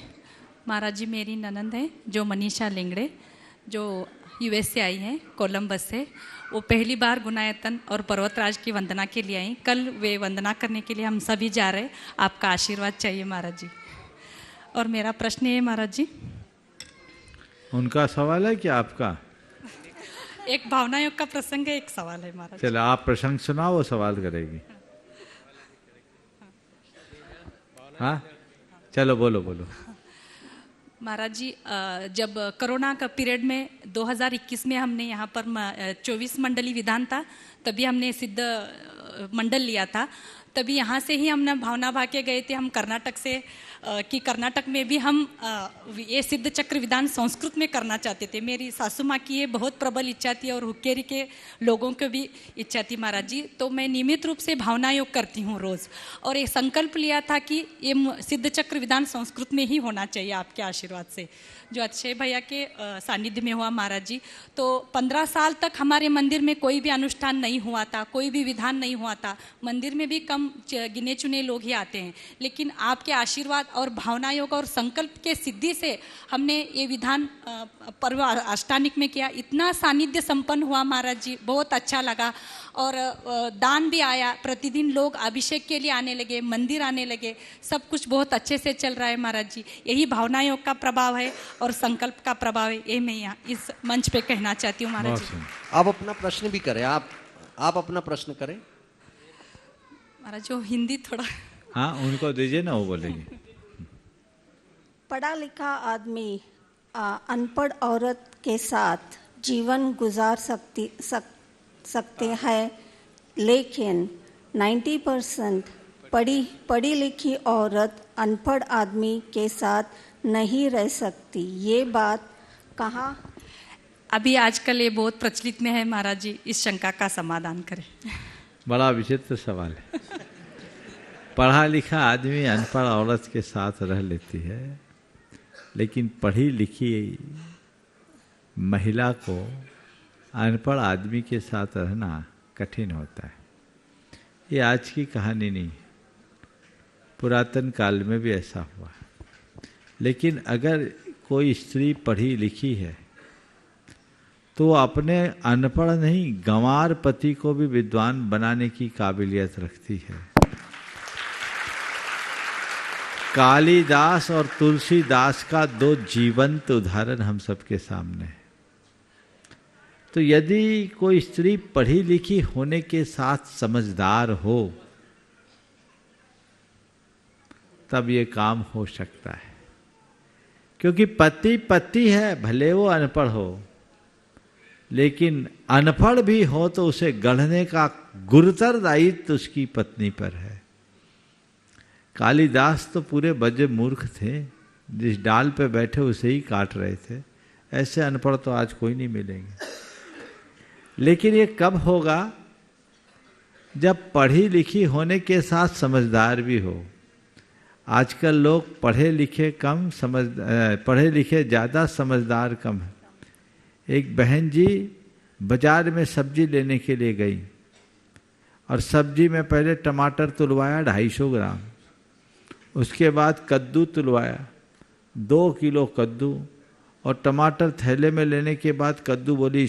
महाराज जी, मेरी ननंद है जो मनीषा लिंगड़े, जो यूएस से आई हैं कोलंबस से। वो पहली बार गुनायतन और पर्वतराज की वंदना के लिए आई। कल वे वंदना करने के लिए हम सभी जा रहे हैं। आपका आशीर्वाद चाहिए महाराज जी। और मेरा प्रश्न है महाराज जी। उनका सवाल है कि आपका? एक भावना योग का प्रसंग है, एक सवाल है महाराज। चलो आप प्रसंग सुनाओ, वो सवाल करेगी। हाँ चलो बोलो बोलो। महाराज जी, जब कोरोना का पीरियड में 2021 में हमने यहाँ पर 24 मंडली विधान था, तभी हमने सिद्ध मंडल लिया था। तभी यहाँ से ही हमने भावना भाके गए थे हम कर्नाटक से, कि कर्नाटक में भी हम ये सिद्ध चक्र विधान संस्कृत में करना चाहते थे। मेरी सासू माँ की ये बहुत प्रबल इच्छा थी और हुक्केरी के लोगों को भी इच्छा थी महाराज जी। तो मैं नियमित रूप से भावना योग करती हूँ रोज़, और एक संकल्प लिया था कि ये सिद्ध चक्र विधान संस्कृत में ही होना चाहिए आपके आशीर्वाद से, जो अक्षय भैया के सानिध्य में हुआ महाराज जी। तो 15 साल तक हमारे मंदिर में कोई भी अनुष्ठान नहीं हुआ था, कोई भी विधान नहीं हुआ था। मंदिर में भी कम गिने चुने लोग ही आते हैं, लेकिन आपके आशीर्वाद और भावना योग और संकल्प के सिद्धि से हमने ये विधान पर्व अष्टानिक में किया। इतना सानिध्य संपन्न हुआ महाराज जी, बहुत अच्छा लगा। और दान भी आया, प्रतिदिन लोग अभिषेक के लिए आने लगे, मंदिर आने लगे, सब कुछ बहुत अच्छे से चल रहा है महाराज जी। यही भावना योग का प्रभाव है और संकल्प का प्रभाव है, ये मैं यहाँ इस मंच पे कहना चाहती हूँ महाराज जी। आप अपना प्रश्न भी करें, आप अपना प्रश्न करें महाराज। जो हिंदी थोड़ा, हाँ उनको दीजिए ना, वो बोलेंगे। पढ़ा लिखा आदमी अनपढ़ औरत के साथ जीवन गुजार सकते हैं, लेकिन 90% पढ़ी लिखी औरत अनपढ़ आदमी के साथ नहीं रह सकती। ये बात कहाँ? अभी आजकल ये बहुत प्रचलित में है महाराज जी, इस शंका का समाधान करें। बड़ा विचित्र सवाल है। पढ़ा लिखा आदमी अनपढ़ औरत के साथ रह लेती है, लेकिन पढ़ी लिखी महिला को अनपढ़ आदमी के साथ रहना कठिन होता है। ये आज की कहानी नहीं, पुरातन काल में भी ऐसा हुआ। लेकिन अगर कोई स्त्री पढ़ी लिखी है तो अपने अनपढ़ नहीं गंवार पति को भी विद्वान बनाने की काबिलियत रखती है। कालिदास और तुलसीदास का दो जीवंत उदाहरण हम सबके सामने है। तो यदि कोई स्त्री पढ़ी लिखी होने के साथ समझदार हो तब ये काम हो सकता है, क्योंकि पति पति है, भले वो अनपढ़ हो, लेकिन अनपढ़ भी हो तो उसे गढ़ने का गुरुतर दायित्व उसकी पत्नी पर है। कालिदास तो पूरे बजे मूर्ख थे, जिस डाल पे बैठे उसे ही काट रहे थे। ऐसे अनपढ़ तो आज कोई नहीं मिलेंगे। लेकिन ये कब होगा? जब पढ़ी लिखी होने के साथ समझदार भी हो। आजकल लोग पढ़े लिखे कम, पढ़े लिखे ज़्यादा, समझदार कम है। एक बहन जी बाजार में सब्जी लेने के लिए गई और सब्जी में पहले टमाटर तुलवाया 250 ग्राम, उसके बाद कद्दू तुलवाया 2 किलो कद्दू, और टमाटर थैले में लेने के बाद कद्दू बोली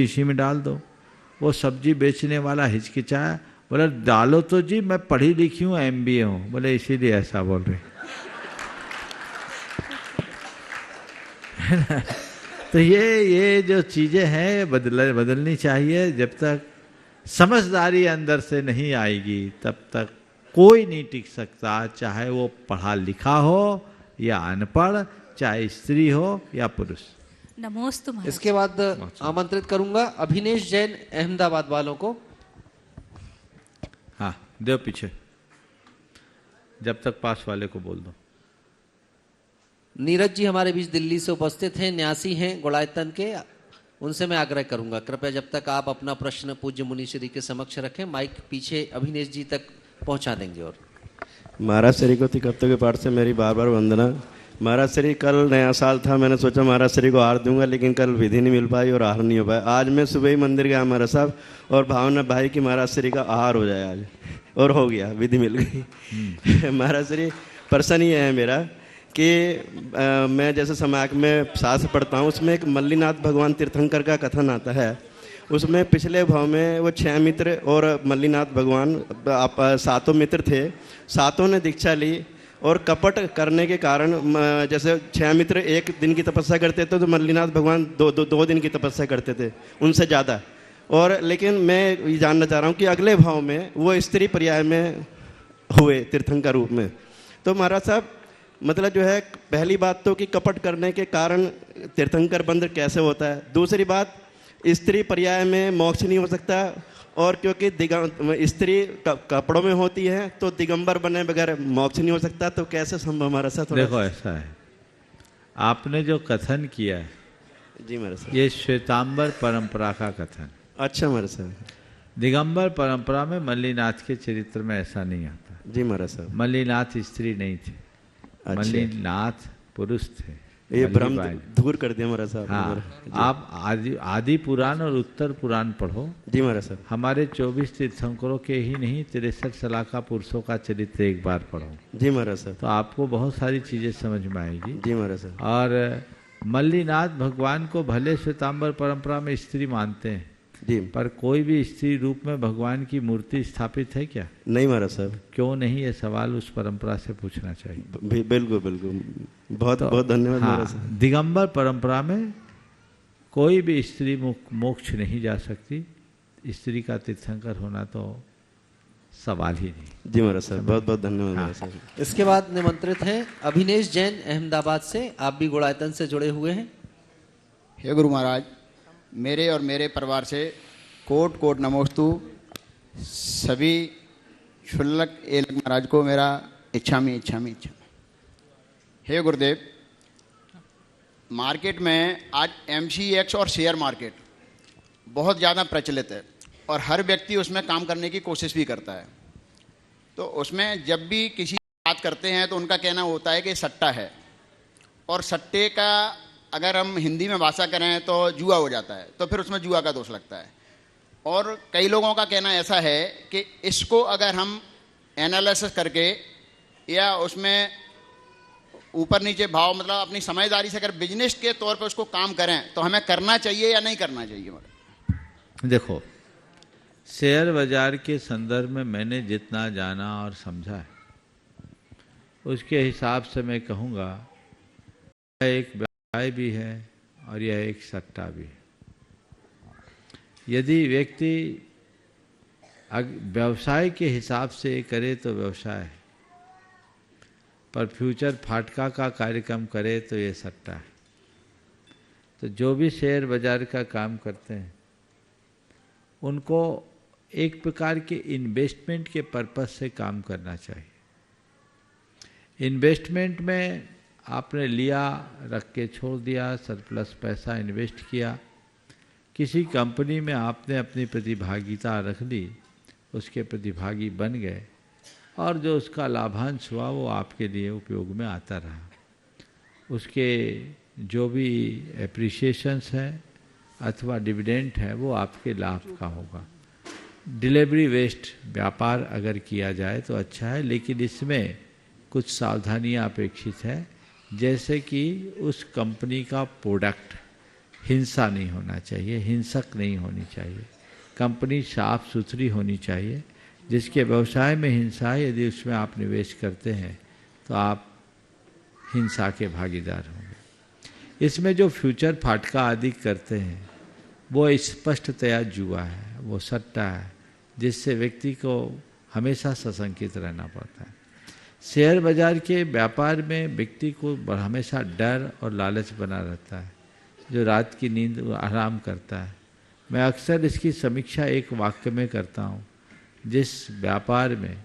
इसी में डाल दो। वो सब्जी बेचने वाला हिचकिचाया, बोला डालो तो जी, मैं पढ़ी लिखी हूँ, MBA हूँ। बोले इसीलिए ऐसा बोल रहे। तो ये जो चीजें हैं बदलनी चाहिए। जब तक समझदारी अंदर से नहीं आएगी तब तक कोई नहीं टिक सकता, चाहे वो पढ़ा लिखा हो या अनपढ़, चाहे स्त्री हो या पुरुष। नमोस्तु महाराज। इसके बाद आमंत्रित करूंगा अभिनेश जैन अहमदाबाद वालों को। हाँ, दो पीछे, जब तक पास वाले को बोल दो। नीरज जी हमारे बीच दिल्ली से उपस्थित हैं, न्यासी हैं गुड़ायतन के। उनसे मैं आग्रह करूंगा कृपया जब तक आप अपना प्रश्न पूज्य मुनीश्री के समक्ष रखें, माइक पीछे अभिनेश जी तक पहुंचा देंगे। और महाराज श्री को तिकत्तों के पाठ से मेरी बार बार वंदना। महाराज श्री, कल नया साल था, मैंने सोचा महाराज श्री को हार दूंगा, लेकिन कल विधि नहीं मिल पाई और आहार नहीं हो पाया। आज मैं सुबह ही मंदिर गया महाराज साहब, और भावना भाई की महाराज श्री का आहार हो जाए आज, और हो गया, विधि मिल गई। महाराज श्री, प्रश्न ये है मेरा कि मैं जैसे समाज में शास्त्र पढ़ता हूँ, उसमें एक मल्लीनाथ भगवान तीर्थंकर का कथन आता है। उसमें पिछले भाव में वो 6 मित्र और मल्लीनाथ भगवान 7 मित्र थे। 7 ने दीक्षा ली और कपट करने के कारण, जैसे 6 मित्र 1 दिन की तपस्या करते थे तो मल्लीनाथ भगवान 2 दिन की तपस्या करते थे, उनसे ज़्यादा। और लेकिन मैं ये जानना चाह रहा हूँ कि अगले भाव में वो स्त्री पर्याय में हुए तीर्थंकर रूप में। तो महाराज साहब, मतलब जो है, पहली बात तो कि कपट करने के कारण तीर्थंकर बंध कैसे होता है। दूसरी बात, स्त्री पर्याय में मोक्ष नहीं हो सकता, और क्योंकि स्त्री कपड़ों में होती है तो दिगंबर बने बगैर मोक्ष नहीं हो सकता। तो कैसे संभव हमारा साथ? देखो ऐसा है, आपने जो कथन किया है जी महाराज साहब, ये श्वेतांबर परंपरा का कथन। अच्छा महाराज साहब, दिगंबर परंपरा में मल्लीनाथ के चरित्र में ऐसा नहीं आता। जी महाराज साहब, मल्लीनाथ स्त्री नहीं थी। अच्छा। मल्लीनाथ पुरुष थे। ये भ्रम दूर कर दिया महाराज साहब। हाँ, आप आदि पुराण और उत्तर पुराण पढ़ो। जी महाराज साहब। हमारे 24 तीर्थंकरों के ही नहीं, 63 सलाका पुरुषों का चरित्र एक बार पढ़ो। जी महाराज साहब। तो आपको बहुत सारी चीजें समझ में आएगी। जी महाराज साहब। और मल्लीनाथ भगवान को भले श्वेतांबर परंपरा में स्त्री मानते हैं जी, पर कोई भी स्त्री रूप में भगवान की मूर्ति स्थापित है क्या? नहीं महाराज साहब। क्यों नहीं, ये सवाल उस परंपरा से पूछना चाहिए। बिल्कुल बिल्कुल, बहुत तो, बहुत धन्यवाद महाराज साहब। दिगंबर परंपरा में कोई भी स्त्री मोक्ष नहीं जा सकती। स्त्री का तीर्थंकर होना तो सवाल ही नहीं। जी महाराज साहब, बहुत बहुत धन्यवाद महाराज साहब। इसके बाद निमंत्रित हैं अभिनेश जैन अहमदाबाद से। आप भी गुड़ायतन से जुड़े हुए हैं। हे गुरु महाराज, मेरे और मेरे परिवार से कोट कोट नमोस्तु। सभी शुल्लक एलक महाराज को मेरा इच्छामी। हे गुरुदेव, मार्केट में आज MCX और शेयर मार्केट बहुत ज़्यादा प्रचलित है और हर व्यक्ति उसमें काम करने की कोशिश भी करता है। तो उसमें जब भी किसी बात करते हैं तो उनका कहना होता है कि सट्टा है, और सट्टे का अगर हम हिंदी में भाषा करें तो जुआ हो जाता है, तो फिर उसमें जुआ का दोष लगता है। और कई लोगों का कहना ऐसा है कि इसको अगर हम एनालिसिस करके या उसमें ऊपर नीचे भाव, मतलब अपनी समझदारी से अगर बिजनेस के तौर पर उसको काम करें तो हमें करना चाहिए या नहीं करना चाहिए? देखो, शेयर बाजार के संदर्भ में मैंने जितना जाना और समझा है, उसके हिसाब से मैं कहूँगा यह एक व्यवसाय भी है और यह एक सट्टा भी है। यदि व्यक्ति व्यवसाय के हिसाब से करे तो व्यवसाय है, पर फ्यूचर फाटका का कार्यक्रम करे तो ये सट्टा है। तो जो भी शेयर बाजार का काम करते हैं उनको एक प्रकार के इन्वेस्टमेंट के पर्पस से काम करना चाहिए। इन्वेस्टमेंट में आपने लिया, रख के छोड़ दिया, सरप्लस पैसा इन्वेस्ट किया, किसी कंपनी में आपने अपनी प्रतिभागिता रख ली, उसके प्रतिभागी बन गए और जो उसका लाभांश हुआ वो आपके लिए उपयोग में आता रहा। उसके जो भी एप्रिसिएशंस है अथवा डिविडेंड है वो आपके लाभ का होगा। डिलीवरी वेस्ट व्यापार अगर किया जाए तो अच्छा है, लेकिन इसमें कुछ सावधानियां अपेक्षित है, जैसे कि उस कंपनी का प्रोडक्ट हिंसा नहीं होना चाहिए, हिंसक नहीं होनी चाहिए, कंपनी साफ सुथरी होनी चाहिए। जिसके व्यवसाय में हिंसा है, यदि उसमें आप निवेश करते हैं तो आप हिंसा के भागीदार होंगे। इसमें जो फ्यूचर फाटका आदि करते हैं वो स्पष्टतया जुआ है, वो सट्टा है, जिससे व्यक्ति को हमेशा सशंकित रहना पड़ता है। शेयर बाजार के व्यापार में व्यक्ति को हमेशा डर और लालच बना रहता है, जो रात की नींद आराम करता है। मैं अक्सर इसकी समीक्षा एक वाक्य में करता हूँ, जिस व्यापार में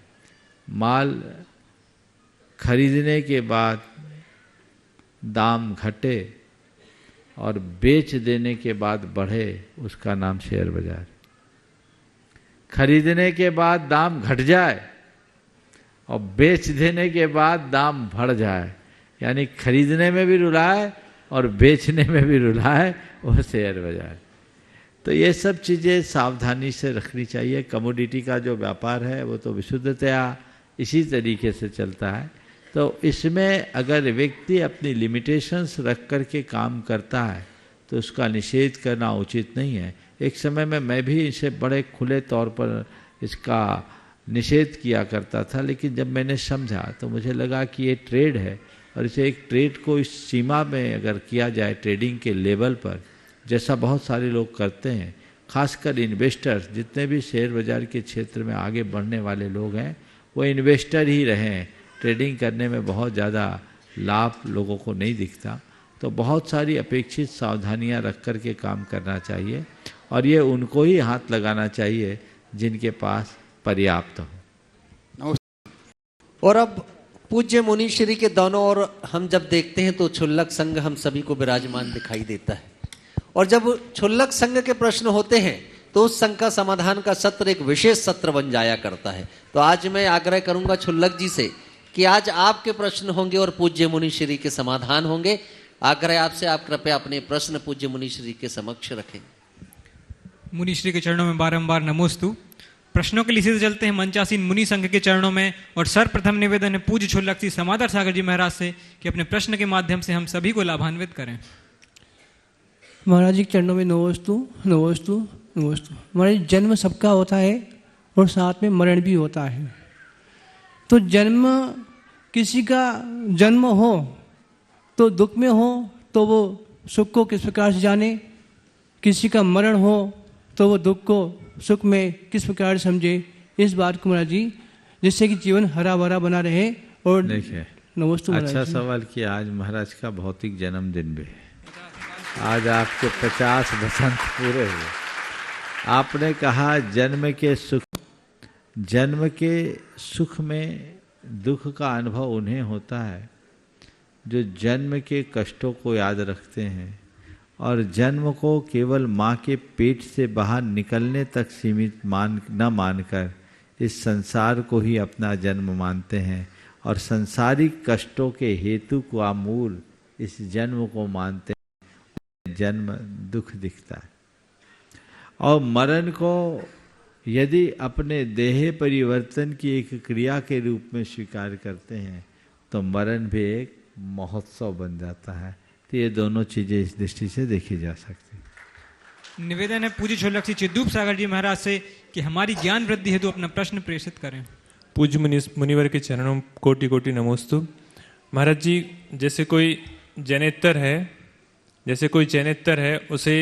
माल खरीदने के बाद दाम घटे और बेच देने के बाद बढ़े, उसका नाम शेयर बाजार। खरीदने के बाद दाम घट जाए और बेच देने के बाद दाम बढ़ जाए, यानी खरीदने में भी रुलाए और बेचने में भी रुलाए, वो शेयर बाजार। तो ये सब चीज़ें सावधानी से रखनी चाहिए। कमोडिटी का जो व्यापार है वो तो विशुद्धतया इसी तरीके से चलता है। तो इसमें अगर व्यक्ति अपनी लिमिटेशंस रख कर के काम करता है तो उसका निषेध करना उचित नहीं है। एक समय में मैं भी इसे बड़े खुले तौर पर इसका निषेध किया करता था, लेकिन जब मैंने समझा तो मुझे लगा कि ये ट्रेड है और इसे एक ट्रेड को इस सीमा में अगर किया जाए ट्रेडिंग के लेवल पर, जैसा बहुत सारे लोग करते हैं, खासकर इन्वेस्टर्स, जितने भी शेयर बाजार के क्षेत्र में आगे बढ़ने वाले लोग हैं वो इन्वेस्टर ही रहे हैं। ट्रेडिंग करने में बहुत ज़्यादा लाभ लोगों को नहीं दिखता। तो बहुत सारी अपेक्षित सावधानियां रख कर के काम करना चाहिए और ये उनको ही हाथ लगाना चाहिए जिनके पास पर्याप्त हो। और अब पूज्य मुनि श्री के दोनों ओर हम जब देखते हैं तो क्षुल्लक संघ हम सभी को विराजमान दिखाई देता है, और जब क्षुल्लक संघ के प्रश्न होते हैं तो उस संघ का समाधान का सत्र एक विशेष सत्र बन जाया करता है। तो आज मैं आग्रह करूंगा क्षुल्लक जी से कि आज आपके प्रश्न होंगे और पूज्य मुनि श्री के समाधान होंगे। आग्रह आपसे, आप कृपया अपने प्रश्न पूज्य मुनि श्री के समक्ष रखें। मुनि श्री के चरणों में बारंबार नमोस्तु। प्रश्नों के लिए सीधे चलते हैं मंचासीन मुनि संघ के चरणों में, और सर्वप्रथम निवेदन है पूज्य क्षुल्लक श्री समादर सागर जी महाराज से कि अपने प्रश्न के माध्यम से हम सभी को लाभान्वित करें। महाराज जी के चरणों में नमोस्तु नमोस्तु नमोस्तु। महाराज, जन्म सबका होता है और साथ में मरण भी होता है। तो जन्म, किसी का जन्म हो तो दुख में हो तो वो सुख को किस प्रकार से जाने, किसी का मरण हो तो वो दुख को सुख में किस प्रकार से समझे। इस बात को महाराज जी, जिससे कि जीवन हरा भरा बना रहे। और देखिए, नमोस्तु महाराज अच्छा जी। सवाल किया। आज महाराज का भौतिक जन्मदिन भी है। आज आपके 50 वसंत पूरे हुए। आपने कहा जन्म के सुख में दुख का अनुभव उन्हें होता है जो जन्म के कष्टों को याद रखते हैं और जन्म को केवल माँ के पेट से बाहर निकलने तक सीमित न मानकर इस संसार को ही अपना जन्म मानते हैं और संसारिक कष्टों के हेतु का मूल इस जन्म को मानते हैं। जन्म दुख दिखता है और मरण को यदि अपने देह परिवर्तन की एक क्रिया के रूप में स्वीकार करते हैं तो मरण भी एक महोत्सव बन जाता है। तो ये दोनों चीजें इस दृष्टि से देखी जा सकती हैं। निवेदन है पूज्य क्षुल्लक श्री चिद्दूप सागर जी महाराज से कि हमारी ज्ञान वृद्धि हेतु अपना प्रश्न प्रेषित करें। पूज्य मुनिवर के चरणों कोटि कोटि नमोस्तु। महाराज जी, जैसे कोई जैनेतर है, उसे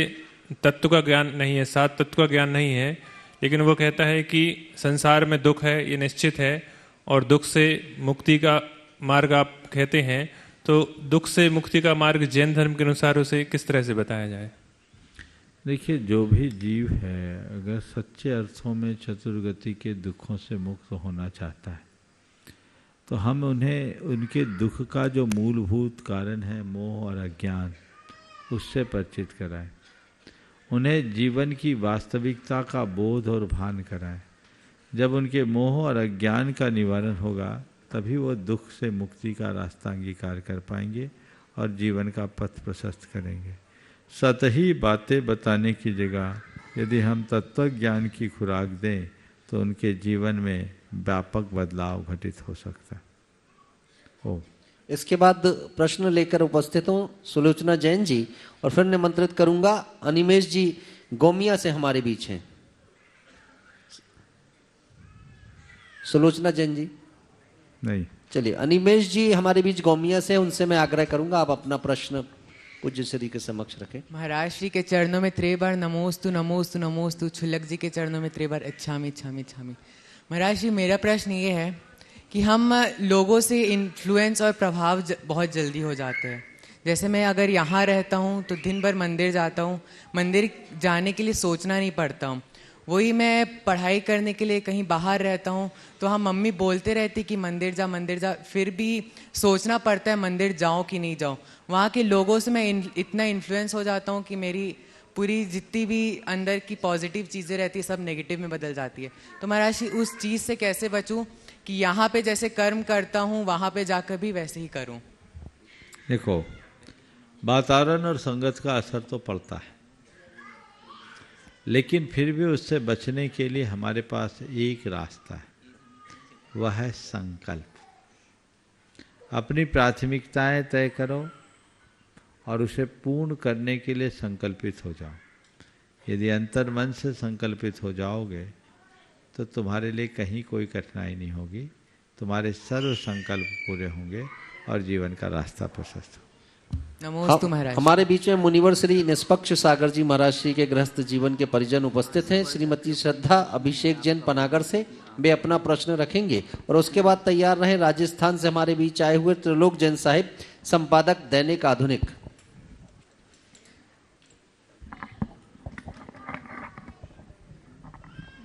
तत्व का ज्ञान नहीं है, 7 तत्व का ज्ञान नहीं है, लेकिन वो कहता है कि संसार में दुख है, ये निश्चित है, और दुख से मुक्ति का मार्ग आप कहते हैं, तो दुख से मुक्ति का मार्ग जैन धर्म के अनुसार उसे किस तरह से बताया जाए? देखिए, जो भी जीव है अगर सच्चे अर्थों में चतुर्गति के दुखों से मुक्त होना चाहता है तो हम उन्हें उनके दुख का जो मूलभूत कारण है, मोह और अज्ञान, उससे परिचित कराएं। उन्हें जीवन की वास्तविकता का बोध और भान कराएं। जब उनके मोह और अज्ञान का निवारण होगा तभी वो दुख से मुक्ति का रास्ता अंगीकार कर पाएंगे और जीवन का पथ प्रशस्त करेंगे। सतही बातें बताने की जगह यदि हम तत्व ज्ञान की खुराक दें तो उनके जीवन में व्यापक बदलाव घटित हो सकता है। इसके बाद प्रश्न लेकर उपस्थित हूं सुलोचना जैन जी, और फिर निमंत्रित करूंगा अनिमेश जी गोमिया से हमारे बीच हैं। सुलोचना जैन जी नहीं, चलिए अनिमेश जी हमारे बीच गोमिया से, उनसे मैं आग्रह करूंगा आप अपना प्रश्न पूज्य श्री के समक्ष रखें। महाराज श्री के चरणों में 3 बार नमोस्तु नमोस्तु नमोस्तु। छुल्लक जी के चरणों में 3 बार इच्छामि इच्छामि इच्छामि। महाराज जी, मेरा प्रश्न ये है कि हम लोगों से इन्फ्लुएंस और प्रभाव बहुत जल्दी हो जाते हैं। जैसे मैं अगर यहाँ रहता हूँ तो दिन भर मंदिर जाता हूँ, मंदिर जाने के लिए सोचना नहीं पड़ता हूँ। वही मैं पढ़ाई करने के लिए कहीं बाहर रहता हूँ तो हम मम्मी बोलते रहती कि मंदिर जा, फिर भी सोचना पड़ता है मंदिर जाऊँ कि नहीं जाऊँ। वहाँ के लोगों से मैं इतना इन्फ्लुएंस हो जाता हूँ कि मेरी पूरी जितनी भी अंदर की पॉजिटिव चीज़ें रहती है सब नेगेटिव में बदल जाती है। तो महाराज जी, उस चीज़ से कैसे बचूं कि यहाँ पे जैसे कर्म करता हूँ वहाँ पे जाकर भी वैसे ही करूँ? देखो, वातावरण और संगत का असर तो पड़ता है, लेकिन फिर भी उससे बचने के लिए हमारे पास एक रास्ता है, वह है संकल्प। अपनी प्राथमिकताएं तय करो और उसे पूर्ण करने के लिए संकल्पित हो जाओ। यदि अंतर्मन से संकल्पित हो जाओगे तो तुम्हारे लिए कहीं कोई कठिनाई नहीं होगी, तुम्हारे सर्व संकल्प पूरे होंगे और जीवन का रास्ता प्रशस्त होगा। नमोस्तु महाराज। हमारे बीच में मुनिवर श्री निष्पक्ष सागर जी महाराज श्री के गृहस्थ जीवन के परिजन उपस्थित हैं। श्रीमती श्रद्धा अभिषेक जैन पनागर से, वे अपना प्रश्न रखेंगे और उसके बाद तैयार रहे राजस्थान से हमारे बीच आए हुए त्रिलोक जैन साहिब, संपादक दैनिक आधुनिक।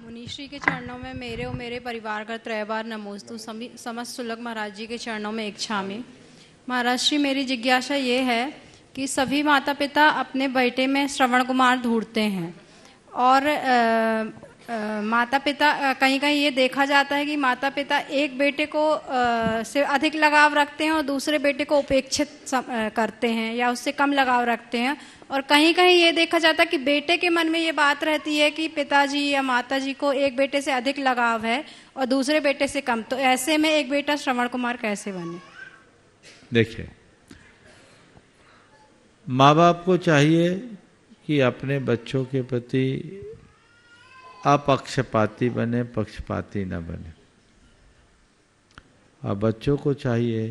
मुनिश्री के चरणों में मेरे और मेरे परिवार का 3 बार नमोस्तु। समस्त सुलग महाराज जी के चरणों में इच्छामि। महाराज श्री, मेरी जिज्ञासा ये है कि सभी माता पिता अपने बेटे में श्रवण कुमार ढूंढते हैं और माता पिता कहीं कहीं ये देखा जाता है कि माता पिता एक बेटे को से अधिक लगाव रखते हैं और दूसरे बेटे को उपेक्षित करते हैं या उससे कम लगाव रखते हैं, और कहीं कहीं ये देखा जाता है कि बेटे के मन में ये बात रहती है कि पिताजी या माताजी को एक बेटे से अधिक लगाव है और दूसरे बेटे से कम। तो ऐसे में एक बेटा श्रवण कुमार कैसे बने? देखिए, माँ बाप को चाहिए कि अपने बच्चों के प्रति अपक्षपाती बने, पक्षपाती न बने। और बच्चों को चाहिए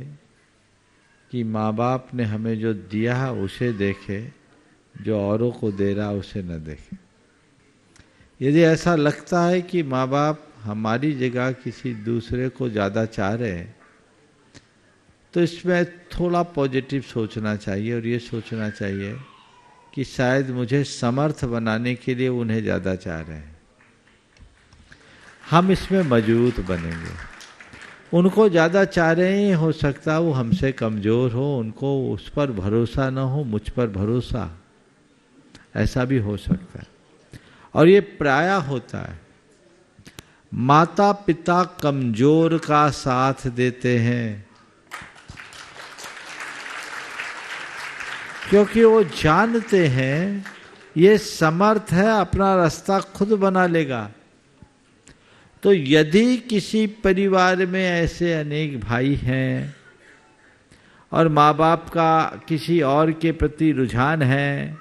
कि माँ बाप ने हमें जो दिया है उसे देखे, जो औरों को दे रहा उसे न देखे। यदि ऐसा लगता है कि माँ बाप हमारी जगह किसी दूसरे को ज़्यादा चाह रहे हैं तो इसमें थोड़ा पॉजिटिव सोचना चाहिए और ये सोचना चाहिए कि शायद मुझे समर्थ बनाने के लिए उन्हें ज़्यादा चाह रहे हैं। हम इसमें मजबूत बनेंगे। उनको ज़्यादा चाह रहे हैं, हो सकता है वो हमसे कमज़ोर हो, उनको उस पर भरोसा न हो, मुझ पर भरोसा, ऐसा भी हो सकता है। और ये प्रायः होता है। माता पिता कमज़ोर का साथ देते हैं क्योंकि वो जानते हैं ये समर्थ है, अपना रास्ता खुद बना लेगा। तो यदि किसी परिवार में ऐसे अनेक भाई हैं और माँ बाप का किसी और के प्रति रुझान है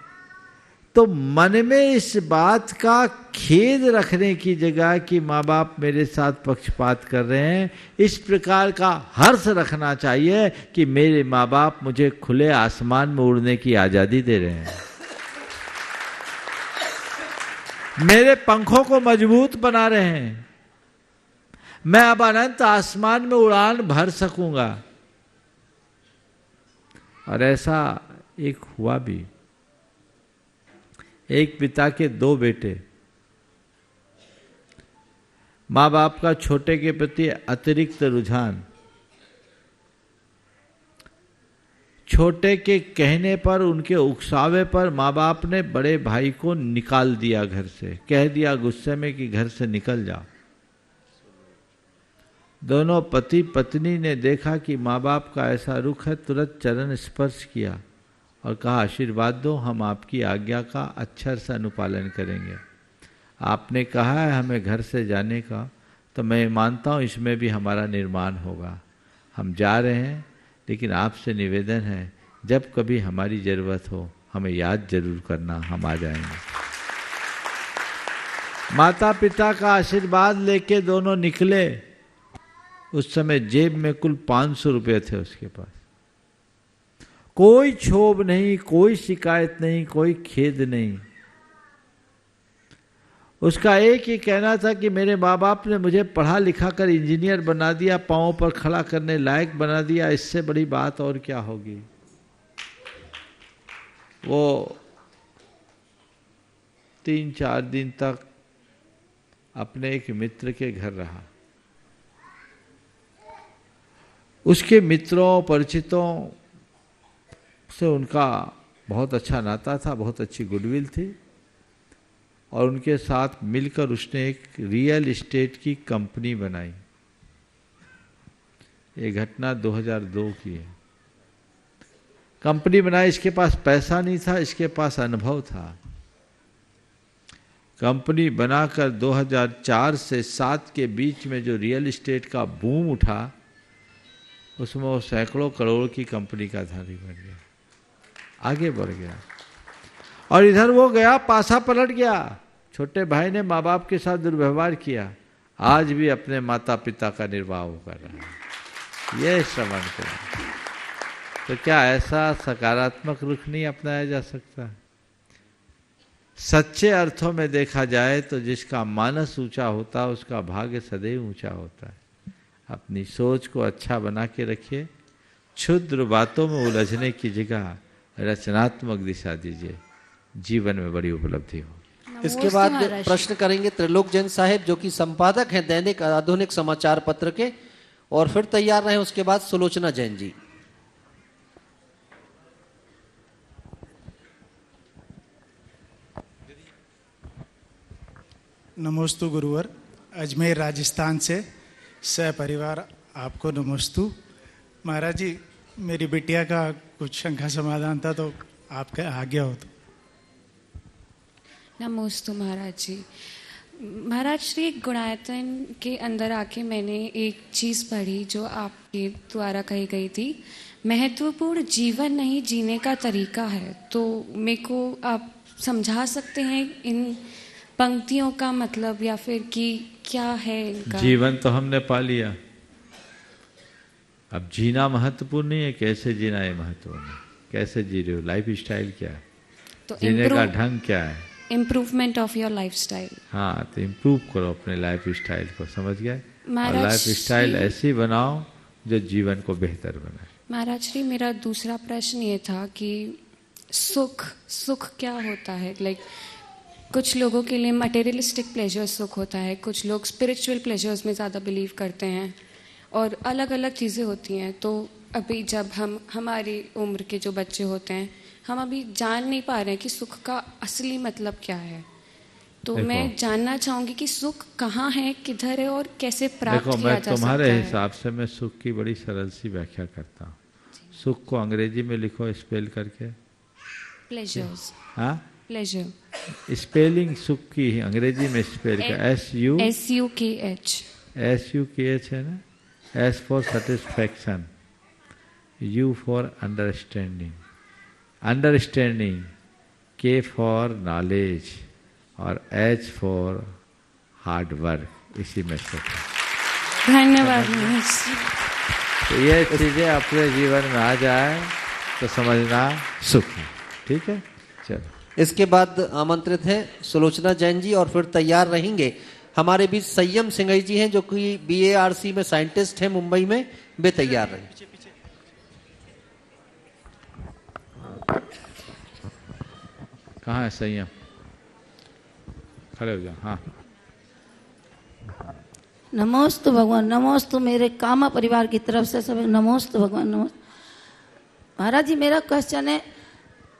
तो मन में इस बात का खेद रखने की जगह कि माँ बाप मेरे साथ पक्षपात कर रहे हैं, इस प्रकार का हर्ष रखना चाहिए कि मेरे माँ बाप मुझे खुले आसमान में उड़ने की आजादी दे रहे हैं, मेरे पंखों को मजबूत बना रहे हैं, मैं अब अनंत आसमान में उड़ान भर सकूंगा। और ऐसा एक हुआ भी। एक पिता के 2 बेटे, माँ बाप का छोटे के प्रति अतिरिक्त रुझान, छोटे के कहने पर, उनके उकसावे पर माँ बाप ने बड़े भाई को निकाल दिया घर से, कह दिया गुस्से में कि घर से निकल जाओ। दोनों पति पत्नी ने देखा कि माँ बाप का ऐसा रुख है, तुरंत चरण स्पर्श किया और कहा आशीर्वाद दो, हम आपकी आज्ञा का अक्षर से अनुपालन करेंगे। आपने कहा है हमें घर से जाने का, तो मैं मानता हूँ इसमें भी हमारा निर्माण होगा। हम जा रहे हैं, लेकिन आपसे निवेदन है जब कभी हमारी ज़रूरत हो हमें याद जरूर करना, हम आ जाएंगे। माता पिता का आशीर्वाद लेके दोनों निकले। उस समय जेब में कुल 500 रुपये थे उसके पास। कोई क्षोभ नहीं, कोई शिकायत नहीं, कोई खेद नहीं। उसका एक ही कहना था कि मेरे माँ बाप ने मुझे पढ़ा लिखा कर इंजीनियर बना दिया, पांवों पर खड़ा करने लायक बना दिया, इससे बड़ी बात और क्या होगी। वो 3-4 दिन तक अपने एक मित्र के घर रहा। उसके मित्रों परिचितों से उनका बहुत अच्छा नाता था, बहुत अच्छी गुडविल थी, और उनके साथ मिलकर उसने एक रियल एस्टेट की कंपनी बनाई। ये घटना 2002 की है। कंपनी बनाई, इसके पास पैसा नहीं था, इसके पास अनुभव था। कंपनी बनाकर 2004 से 7 के बीच में जो रियल एस्टेट का बूम उठा, उसमें वो सैकड़ों करोड़ की कंपनी का धारी बन गया, आगे बढ़ गया। और इधर वो गया, पासा पलट गया। छोटे भाई ने माँ बाप के साथ दुर्व्यवहार किया, आज भी अपने माता पिता का निर्वाह कर रहा है। ये श्रवण करें तो क्या ऐसा सकारात्मक रुख नहीं अपनाया जा सकता? सच्चे अर्थों में देखा जाए तो जिसका मानस ऊंचा होता है उसका भाग्य सदैव ऊंचा होता है। अपनी सोच को अच्छा बना के रखिए, क्षुद्र बातों में उलझने की जगह रचनात्मक दिशा दीजिए, जीवन में बड़ी उपलब्धि हो। इसके बाद प्रश्न करेंगे त्रिलोक जैन साहिब, जो कि संपादक हैं दैनिक आधुनिक समाचार पत्र के, और फिर तैयार रहे उसके बाद सुलोचना जैन जी। नमोस्तु गुरुवर, अजमेर राजस्थान से सहपरिवार आपको नमोस्तु। महाराज जी, मेरी बिटिया का कुछ शंका समाधान था, तो आपका आज्ञा हो तो। नमोस्तु महाराज जी। महाराज श्री गुणायतन के अंदर आके मैंने एक चीज़ पढ़ी जो आपके द्वारा कही गई थी, महत्वपूर्ण जीवन नहीं जीने का तरीका है। तो मेरे को आप समझा सकते हैं इन पंक्तियों का मतलब, या फिर कि क्या है इनका? जीवन तो हमने पा लिया, अब जीना महत्वपूर्ण नहीं है, कैसे जीना ये महत्वपूर्ण है। कैसे जी रहे हो, लाइफ स्टाइल क्या है, तो जीने का ढंग क्या है, improvement of your life style. हाँ, तो इम्प्रूव करो अपने लाइफ स्टाइल को, समझ गए? और लाइफ स्टाइल ऐसी बनाओ जो जीवन को बेहतर बनाए। महाराज श्री, मेरा दूसरा प्रश्न ये था कि सुख क्या होता है? लाइक कुछ लोगों के लिए मटेरियलिस्टिक प्लेजर सुख होता है, कुछ लोग स्पिरिचुअल प्लेजर्स में ज़्यादा बिलीव करते हैं, और अलग अलग चीज़ें होती हैं। तो अभी जब हमारी उम्र के जो बच्चे होते हैं, हम अभी जान नहीं पा रहे हैं कि सुख का असली मतलब क्या है। तो मैं जानना चाहूँगी कि सुख कहाँ है, किधर है, और कैसे प्राप्त किया जा सकता है। तुम्हारे हिसाब से मैं सुख की बड़ी सरल सी व्याख्या करता हूँ। सुख को अंग्रेजी में लिखो स्पेल करके, प्लेजर्स। हाँ, प्लेजर। स्पेलिंग सुख की अंग्रेजी में स्पेल का SUKH है ना। S for satisfaction, U for understanding. Understanding K for knowledge और H फॉर हार्ड वर्क, इसी में से। धन्यवाद महाराज। तो ये चीजें अपने जीवन में आ जाए तो समझना सुख है। ठीक है, चलो। इसके बाद आमंत्रित है सुलोचना जैन जी और फिर तैयार रहेंगे हमारे बीच संयम सिंघई जी हैं जो कि BARC में साइंटिस्ट हैं मुंबई में, वे तैयार रहे। कहाँ है संयम? खड़े हो जाओ। हाँ, नमोस्तु भगवान, नमोस्तु मेरे कामा परिवार की तरफ से सभी नमोस्तु भगवान, नमोस्तु। महाराज जी, मेरा क्वेश्चन है,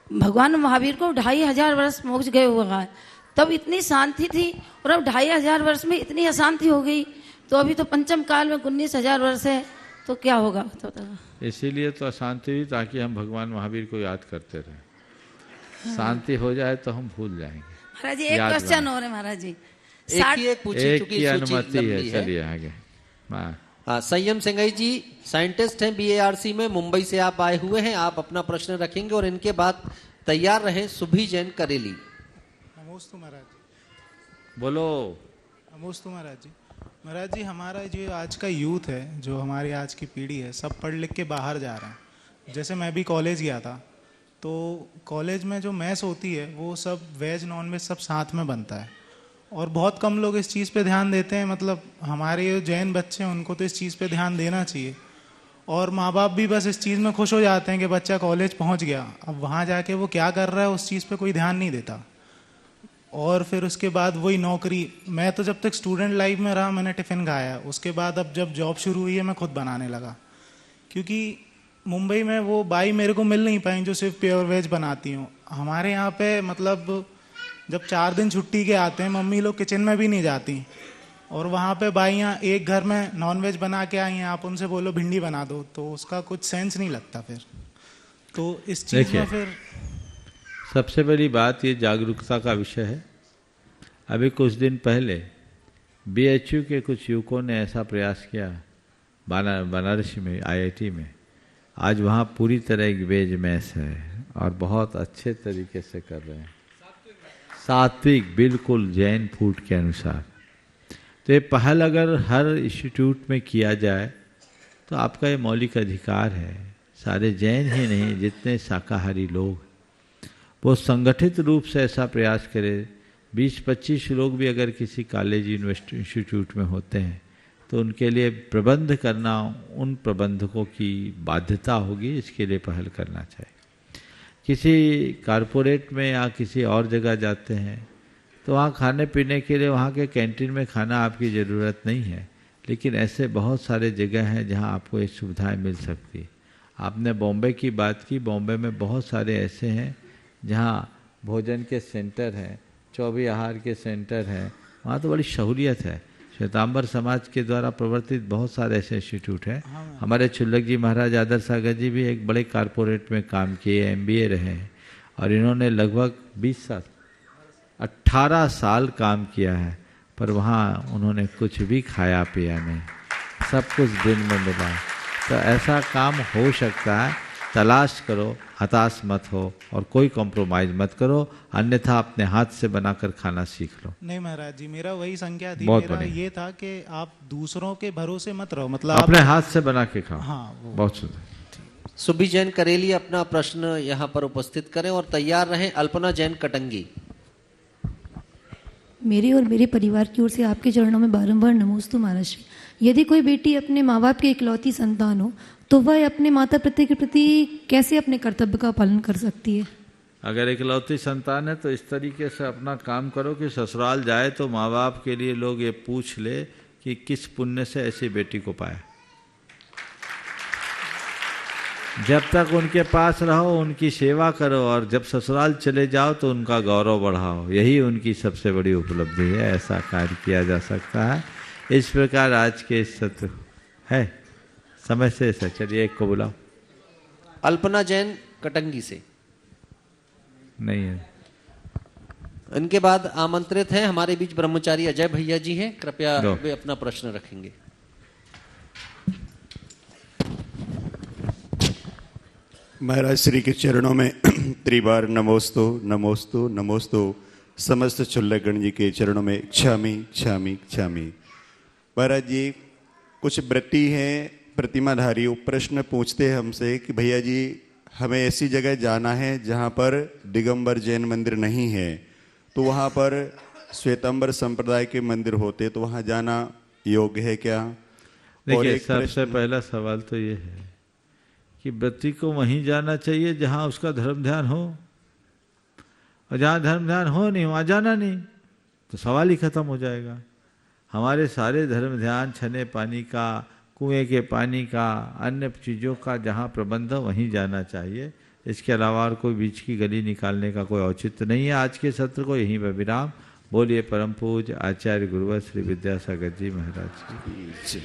भगवान महावीर को 2500 वर्ष मोक्ष गए हुआ है, तब इतनी शांति थी और अब 2500 वर्ष में इतनी अशांति हो गई, तो अभी तो पंचम काल में 19,000 वर्ष है, तो क्या होगा? इसीलिए तो अशांति हुई ताकि हम भगवान महावीर को याद करते रहे। शांति हो जाए तो हम भूल जाएंगे। महाराज जी, एक क्वेश्चन और है महाराज जी। एक की अनुमति है, चलिए आगे। संयम सिंघई जी साइंटिस्ट हैं BARC में, मुंबई से आप आए हुए हैं, आप अपना प्रश्न रखेंगे और इनके बाद तैयार रहें सुभी जैन करेली। नमोस्तु महाराज जी। बोलो। नमोस्तु महाराज जी। महाराज जी, हमारा जो आज का यूथ है, जो हमारी आज की पीढ़ी है, सब पढ़ लिख के बाहर जा रहे हैं। जैसे मैं भी कॉलेज गया था, तो कॉलेज में जो मैस होती है वो सब वेज नॉन वेज सब साथ में बनता है और बहुत कम लोग इस चीज़ पे ध्यान देते हैं। मतलब हमारे जो जैन बच्चे हैं उनको तो इस चीज़ पे ध्यान देना चाहिए और माँ बाप भी बस इस चीज़ में खुश हो जाते हैं कि बच्चा कॉलेज पहुँच गया, अब वहाँ जाके वो क्या कर रहा है उस चीज़ पे कोई ध्यान नहीं देता। और फिर उसके बाद वही नौकरी। मैं तो जब तक स्टूडेंट लाइफ में रहा मैंने टिफ़िन खाया, उसके बाद अब जब जॉब शुरू हुई है मैं खुद बनाने लगा, क्योंकि मुंबई में वो बाई मेरे को मिल नहीं पाई जो सिर्फ प्योर वेज बनाती हूँ। हमारे यहाँ पे मतलब जब 4 दिन छुट्टी के आते हैं मम्मी लोग किचन में भी नहीं जाती और वहाँ पे बाइयाँ एक घर में नॉन वेज बना के आई हैं, आप उनसे बोलो भिंडी बना दो तो उसका कुछ सेंस नहीं लगता। फिर तो इस चीज़ में फिर सबसे बड़ी बात ये जागरूकता का विषय है। अभी कुछ दिन पहले BHU के कुछ युवकों ने ऐसा प्रयास किया बनारस में IIT में। आज वहाँ पूरी तरह एक वेज मैस है और बहुत अच्छे तरीके से कर रहे हैं, सात्विक, बिल्कुल जैन फूड के अनुसार। तो ये पहल अगर हर इंस्टीट्यूट में किया जाए तो आपका ये मौलिक अधिकार है। सारे जैन ही नहीं, जितने शाकाहारी लोग वो संगठित रूप से ऐसा प्रयास करें। 20-25 लोग भी अगर किसी कॉलेज यूनिवर्सिटी इंस्टीट्यूट में होते हैं तो उनके लिए प्रबंध करना उन प्रबंधकों की बाध्यता होगी, इसके लिए पहल करना चाहिए। किसी कारपोरेट में या किसी और जगह जाते हैं तो वहाँ खाने पीने के लिए वहाँ के कैंटीन में खाना आपकी ज़रूरत नहीं है, लेकिन ऐसे बहुत सारे जगह हैं जहाँ आपको ये सुविधाएं मिल सकती है। आपने बॉम्बे की बात की, बॉम्बे में बहुत सारे ऐसे हैं जहाँ भोजन के सेंटर हैं, 24 आहार के सेंटर हैं, वहाँ तो बड़ी सहूलियत है। श्वेतांबर समाज के द्वारा प्रवर्तित बहुत सारे ऐसे इंस्टीट्यूट हैं। हमारे छुल्लक जी महाराज आदर्श सागर जी भी एक बड़े कारपोरेट में काम किए, MBA रहे हैं और इन्होंने लगभग 18 साल काम किया है, पर वहाँ उन्होंने कुछ भी खाया पिया नहीं, सब कुछ दिन में मिला। तो ऐसा काम हो सकता है, तलाश करो, हताश मत हो और कोई कॉम्प्रोमाइज़ मत करो, अन्यथा अपने हाथ से बनाकर खाना सीख लो। नहीं महाराज जी, मेरा वही संज्ञा थी। बहुत मेरा ये था कि आप दूसरों के भरोसे मत रहो, मतलब अपने हाथ से बना के खाओ। हाँ, बहुत सुंदर। सुभी जैन करेली अपना प्रश्न यहाँ पर उपस्थित करें और तैयार रहें अल्पना जैन कटंगी। मेरी और मेरे परिवार की ओर से आपके चरणों में बारंबार नमोस्तु महाराज। यदि कोई बेटी अपने माँ बाप की इकलौती संतान हो तो वह अपने माता पिता के प्रति कैसे अपने कर्तव्य का पालन कर सकती है? अगर इकलौती संतान है तो इस तरीके से अपना काम करो कि ससुराल जाए तो माँ बाप के लिए लोग ये पूछ ले कि किस पुण्य से ऐसी बेटी को पाए। जब तक उनके पास रहो उनकी सेवा करो और जब ससुराल चले जाओ तो उनका गौरव बढ़ाओ, यही उनकी सबसे बड़ी उपलब्धि है। ऐसा कार्य किया जा सकता है। इस प्रकार आज के सत्र है समय से। चलिए एक को बुलाओ। अल्पना जैन कटंगी से नहीं है। इनके बाद आमंत्रित हैं हमारे बीच ब्रह्मचारी अजय भैया जी हैं, कृपया वे अपना प्रश्न रखेंगे। महाराज श्री के चरणों में त्रिबार नमोस्तु नमोस्तु नमोस्तु। समस्त क्षुल्लकगण जी के चरणों में क्षामी क्षामी क्षामी। महाराज जी कुछ व्रती हैं प्रतिमाधारी, प्रश्न पूछते हैं हमसे कि भैया जी हमें ऐसी जगह जाना है जहाँ पर दिगंबर जैन मंदिर नहीं है, तो वहाँ पर श्वेतांबर संप्रदाय के मंदिर होते, तो वहाँ जाना योग्य है क्या? देखिए, सबसे पहला सवाल तो ये है कि व्रती को वहीं जाना चाहिए जहाँ उसका धर्म ध्यान हो, और जहाँ धर्म ध्यान हो नहीं वहाँ जाना नहीं, तो सवाल ही खत्म हो जाएगा। हमारे सारे धर्म ध्यान छने पानी का, कुएं के पानी का, अन्य चीज़ों का जहाँ प्रबंध वहीं जाना चाहिए। इसके अलावा और कोई बीच की गली निकालने का कोई औचित्य नहीं है। आज के सत्र को यहीं पर विराम। बोलिए परम पूज्य आचार्य गुरुवर श्री विद्यासागर जी महाराज की।